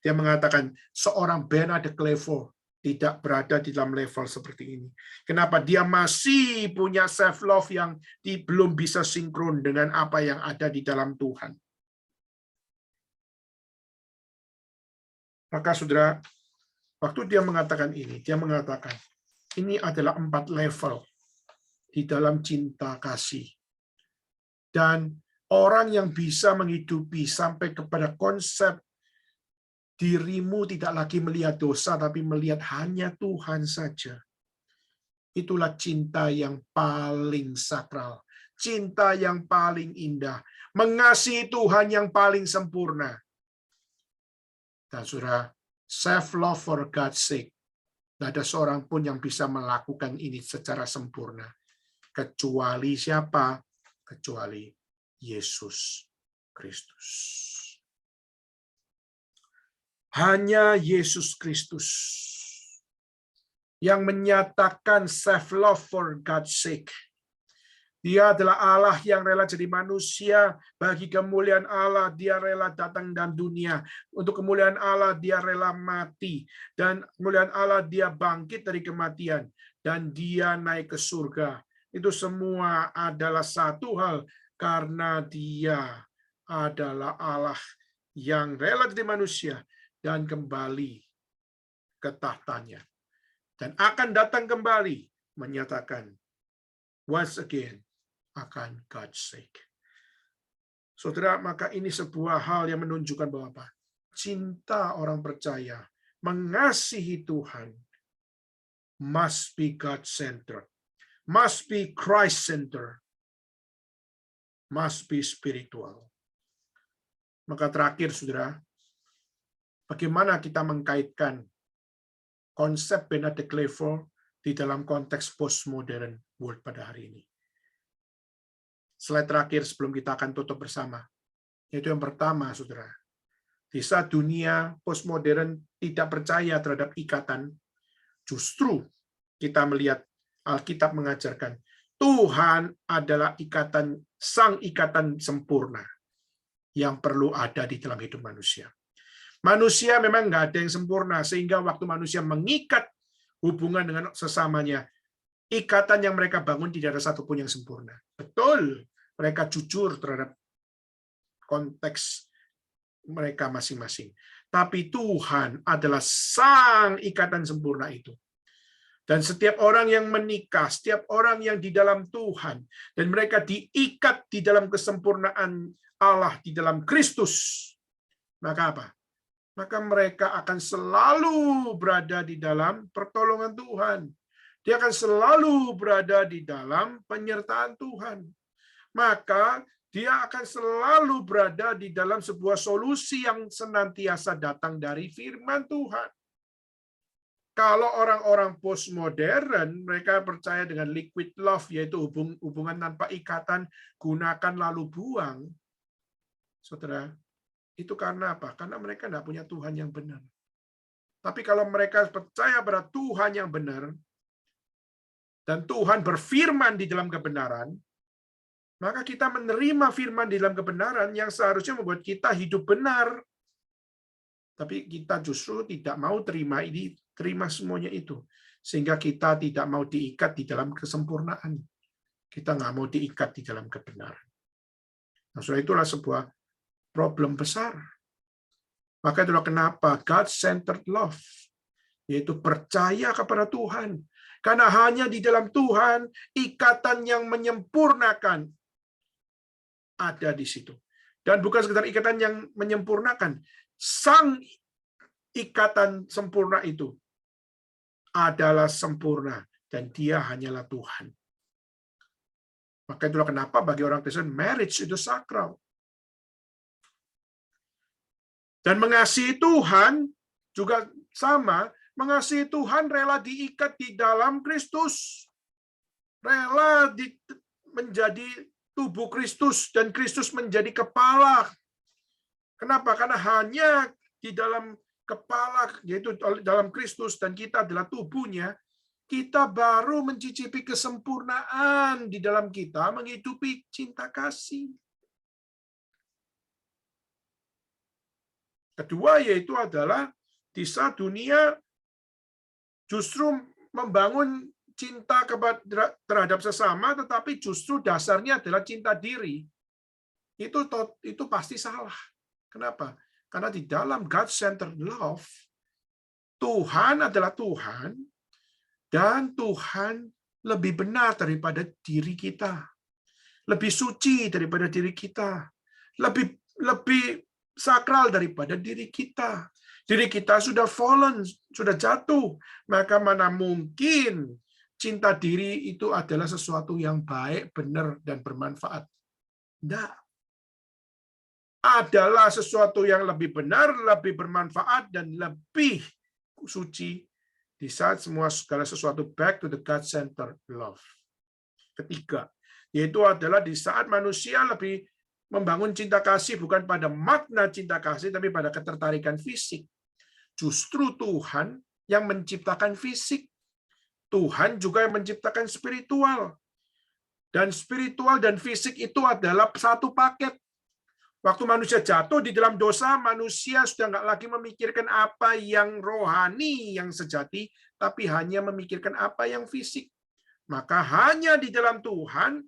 S1: Dia mengatakan, seorang Bernard de Clairvaux tidak berada di dalam level seperti ini. Kenapa? Dia masih punya self-love yang belum bisa sinkron dengan apa yang ada di dalam Tuhan. Maka saudara, waktu dia mengatakan ini, dia mengatakan, ini adalah 4 level di dalam cinta kasih. Dan orang yang bisa menghidupi sampai kepada konsep dirimu tidak lagi melihat dosa, tapi melihat hanya Tuhan saja. Itulah cinta yang paling sakral. Cinta yang paling indah. Mengasihi Tuhan yang paling sempurna. Dan saudara, self-love for God's sake. Tidak ada seorang pun yang bisa melakukan ini secara sempurna. Kecuali siapa? Kecuali Yesus Kristus. Hanya Yesus Kristus yang menyatakan self-love for God's sake. Dia adalah Allah yang rela jadi manusia. Bagi kemuliaan Allah, dia rela datang dalam dunia. Untuk kemuliaan Allah, dia rela mati. Dan kemuliaan Allah, dia bangkit dari kematian. Dan dia naik ke surga. Itu semua adalah satu hal. Karena dia adalah Allah yang rela jadi manusia. Dan kembali ke tahtanya. Dan akan datang kembali menyatakan, once again, akan God's sake. Saudara, maka ini sebuah hal yang menunjukkan bahwa apa? cinta orang percaya, mengasihi Tuhan, must be God-centered, must be Christ-centered, must be spiritual. Maka terakhir, saudara, bagaimana kita mengkaitkan konsep Benedict Clairvaux di dalam konteks postmodern world pada hari ini? Slide terakhir sebelum kita akan tutup bersama. Yaitu yang pertama, saudara. Di saat dunia postmodern tidak percaya terhadap ikatan, justru kita melihat Alkitab mengajarkan Tuhan adalah sang ikatan sempurna yang perlu ada di dalam hidup manusia. Manusia memang nggak ada yang sempurna, sehingga waktu manusia mengikat hubungan dengan sesamanya, ikatan yang mereka bangun tidak ada satupun yang sempurna. Betul, mereka jujur terhadap konteks mereka masing-masing. Tapi Tuhan adalah sang ikatan sempurna itu. Dan setiap orang yang menikah, setiap orang yang di dalam Tuhan, dan mereka diikat di dalam kesempurnaan Allah di dalam Kristus, maka apa? Maka mereka akan selalu berada di dalam pertolongan Tuhan. Dia akan selalu berada di dalam penyertaan Tuhan. Maka dia akan selalu berada di dalam sebuah solusi yang senantiasa datang dari firman Tuhan. Kalau orang-orang postmodern, mereka percaya dengan liquid love, yaitu hubungan tanpa ikatan, gunakan lalu buang. Saudara, itu karena apa? Karena mereka tidak punya Tuhan yang benar. Tapi kalau mereka percaya pada Tuhan yang benar, dan Tuhan berfirman di dalam kebenaran, maka kita menerima firman di dalam kebenaran yang seharusnya membuat kita hidup benar. Tapi kita justru tidak mau terima semuanya itu. Sehingga kita tidak mau diikat di dalam kesempurnaan. Kita nggak mau diikat di dalam kebenaran. Nah, soal itulah sebuah problem besar. Maka itulah kenapa God-centered love, yaitu percaya kepada Tuhan. Karena hanya di dalam Tuhan, ikatan yang menyempurnakan ada di situ. Dan bukan sekedar ikatan yang menyempurnakan, sang ikatan sempurna itu adalah sempurna, dan dia hanyalah Tuhan. Maka itulah kenapa bagi orang Kristen, marriage itu sakral. Dan mengasihi Tuhan juga sama, mengasihi Tuhan rela diikat di dalam Kristus. Rela menjadi tubuh Kristus, dan Kristus menjadi kepala. Kenapa? Karena hanya di dalam kepala, yaitu dalam Kristus, dan kita adalah tubuhnya, kita baru mencicipi kesempurnaan di dalam kita menghidupi cinta kasih. Kedua, yaitu adalah di saat dunia justru membangun cinta terhadap sesama, tetapi justru dasarnya adalah cinta diri. Itu pasti salah. Kenapa? Karena di dalam God-centered love, Tuhan adalah Tuhan, dan Tuhan lebih benar daripada diri kita, lebih suci daripada diri kita, lebih sakral daripada diri kita. Diri kita sudah fallen, sudah jatuh, maka mana mungkin cinta diri itu adalah sesuatu yang baik, benar, dan bermanfaat. Tidak. Adalah sesuatu yang lebih benar, lebih bermanfaat, dan lebih suci di saat segala sesuatu back to the God-centered love. Ketiga, yaitu adalah di saat manusia lebih membangun cinta kasih bukan pada makna cinta kasih, tapi pada ketertarikan fisik. Justru Tuhan yang menciptakan fisik. Tuhan juga yang menciptakan spiritual. Dan spiritual dan fisik itu adalah satu paket. Waktu manusia jatuh di dalam dosa, manusia sudah nggak lagi memikirkan apa yang rohani, yang sejati, tapi hanya memikirkan apa yang fisik. Maka hanya di dalam Tuhan,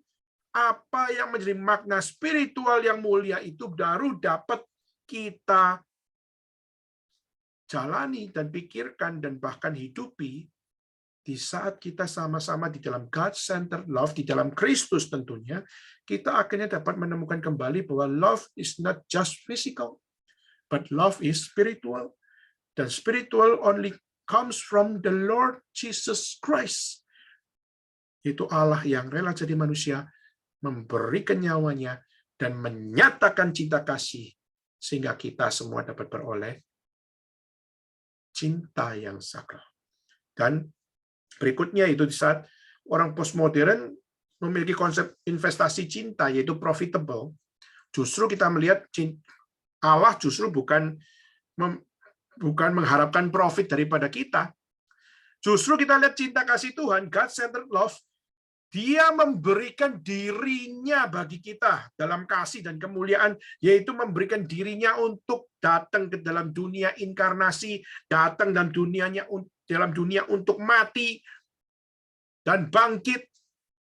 S1: apa yang menjadi makna spiritual yang mulia itu baru dapat kita jalani dan pikirkan dan bahkan hidupi di saat kita sama-sama di dalam God-centered love, di dalam Kristus tentunya, kita akhirnya dapat menemukan kembali bahwa love is not just physical. but love is spiritual. Dan spiritual only comes from the Lord Jesus Christ. Itu Allah yang rela jadi manusia, memberikan nyawanya, dan menyatakan cinta kasih, sehingga kita semua dapat beroleh cinta yang sakral. Dan berikutnya itu di saat orang postmodern memiliki konsep investasi cinta, yaitu profitable, justru kita melihat Allah justru bukan mengharapkan profit daripada kita. Justru kita lihat cinta kasih Tuhan, God-centered love, Dia memberikan dirinya bagi kita dalam kasih dan kemuliaan, yaitu memberikan dirinya untuk datang ke dalam dunia inkarnasi, datang dalam dunia untuk mati, dan bangkit,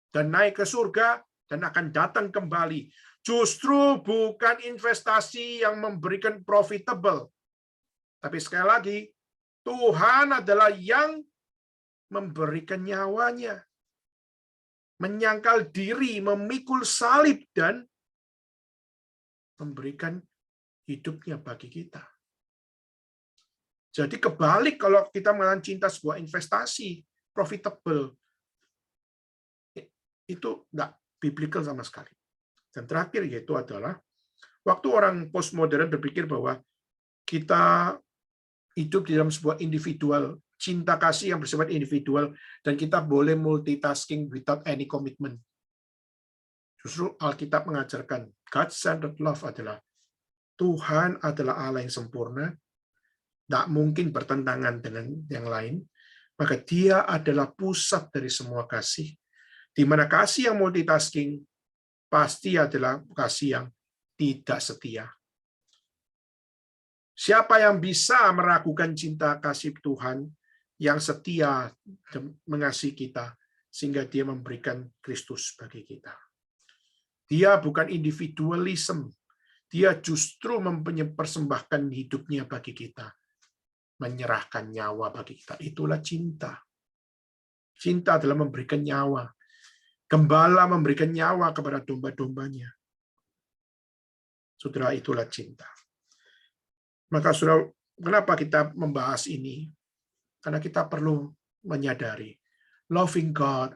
S1: dan naik ke surga, dan akan datang kembali. Justru bukan investasi yang memberikan profitable. Tapi sekali lagi, Tuhan adalah yang memberikan nyawanya, menyangkal diri, memikul salib, dan memberikan hidupnya bagi kita. Jadi kebalik kalau kita mengatakan cinta sebuah investasi, profitable. Itu enggak biblical sama sekali. Dan terakhir yaitu adalah waktu orang postmodern berpikir bahwa kita hidup di dalam sebuah individual, cinta kasih yang bersifat individual, dan kita boleh multitasking without any commitment. Justru Alkitab mengajarkan God-centered love adalah Tuhan adalah Allah yang sempurna, tidak mungkin bertentangan dengan yang lain, maka Dia adalah pusat dari semua kasih, di mana kasih yang multitasking pasti adalah kasih yang tidak setia. Siapa yang bisa meragukan cinta kasih Tuhan yang setia mengasihi kita, sehingga Dia memberikan Kristus bagi kita. Dia bukan individualism, Dia justru mempersembahkan hidupnya bagi kita, menyerahkan nyawa bagi kita. Itulah cinta. Cinta adalah memberikan nyawa. Gembala memberikan nyawa kepada domba-dombanya. Saudara, itulah cinta. Maka saudara, kenapa kita membahas ini? Karena kita perlu menyadari, loving God,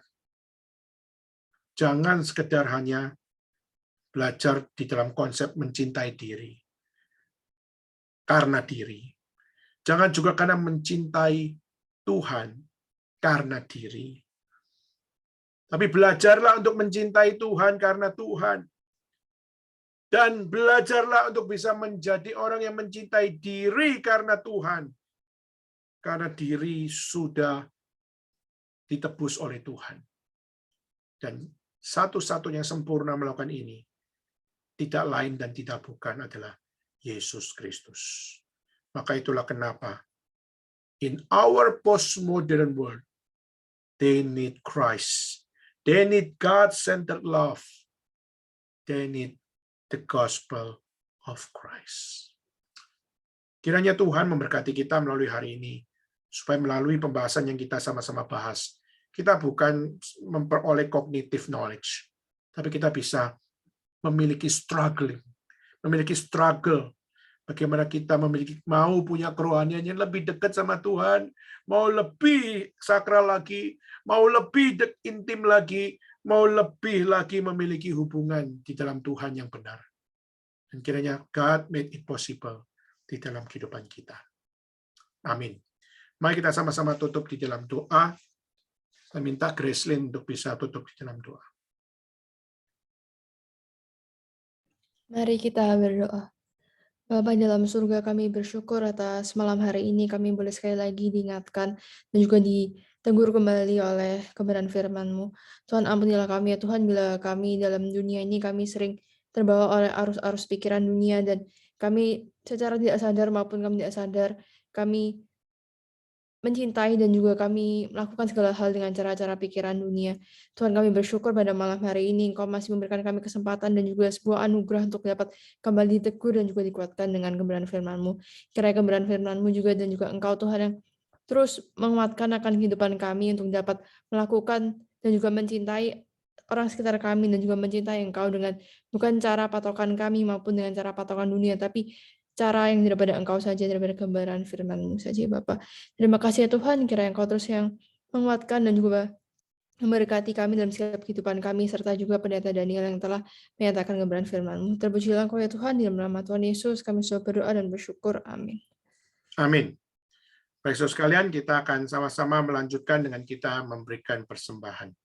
S1: jangan sekedar hanya belajar di dalam konsep mencintai diri. Karena diri. Jangan juga karena mencintai Tuhan karena diri. Tapi belajarlah untuk mencintai Tuhan karena Tuhan. Dan belajarlah untuk bisa menjadi orang yang mencintai diri karena Tuhan. Karena diri sudah ditebus oleh Tuhan. Dan satu-satunya yang sempurna melakukan ini, tidak lain dan tidak bukan adalah Yesus Kristus. Maka itulah kenapa in our postmodern world, they need Christ. They need God-centered love. They need the gospel of Christ. Kiranya Tuhan memberkati kita melalui hari ini, supaya melalui pembahasan yang kita sama-sama bahas, kita bukan memperoleh cognitive knowledge, tapi kita bisa memiliki struggle, bagaimana kita mau punya kerohanian yang lebih dekat sama Tuhan, mau lebih sakral lagi, mau lebih intim lagi, mau lebih lagi memiliki hubungan di dalam Tuhan yang benar. Dan kiranya God made it possible di dalam kehidupan kita. Amin. Mari kita sama-sama tutup di dalam doa. Saya minta Gracelyn untuk bisa tutup di dalam doa.
S3: Mari kita berdoa. Bapa dalam surga, kami bersyukur atas malam hari ini kami boleh sekali lagi diingatkan dan juga ditegur kembali oleh kebenaran firman-Mu. Tuhan, ampunilah kami ya Tuhan, bila kami dalam dunia ini kami sering terbawa oleh arus-arus pikiran dunia, dan kami secara tidak sadar maupun kami tidak sadar, kami mencintai dan juga kami melakukan segala hal dengan cara-cara pikiran dunia. Tuhan, kami bersyukur pada malam hari ini Engkau masih memberikan kami kesempatan dan juga sebuah anugerah untuk dapat kembali ditegur dan juga dikuatkan dengan kebenaran firman-Mu. Kiranya kebenaran firman-Mu juga dan juga Engkau Tuhan yang terus menguatkan akan kehidupan kami untuk dapat melakukan dan juga mencintai orang sekitar kami dan juga mencintai Engkau dengan bukan cara patokan kami maupun dengan cara patokan dunia, tapi cara yang daripada Engkau saja, daripada kebenaran firman-Mu saja, Bapa. Terima kasih ya Tuhan, kiranya Engkau terus yang menguatkan dan juga memberkati kami dalam setiap kehidupan kami, serta juga pendeta Daniel yang telah menyatakan kebenaran firman-Mu. Terpujilah Engkau ya Tuhan, di dalam nama Tuhan Yesus, kami selalu berdoa dan bersyukur. Amin.
S1: Amin. Baik, saudara sekalian, kita akan sama-sama melanjutkan dengan kita memberikan persembahan.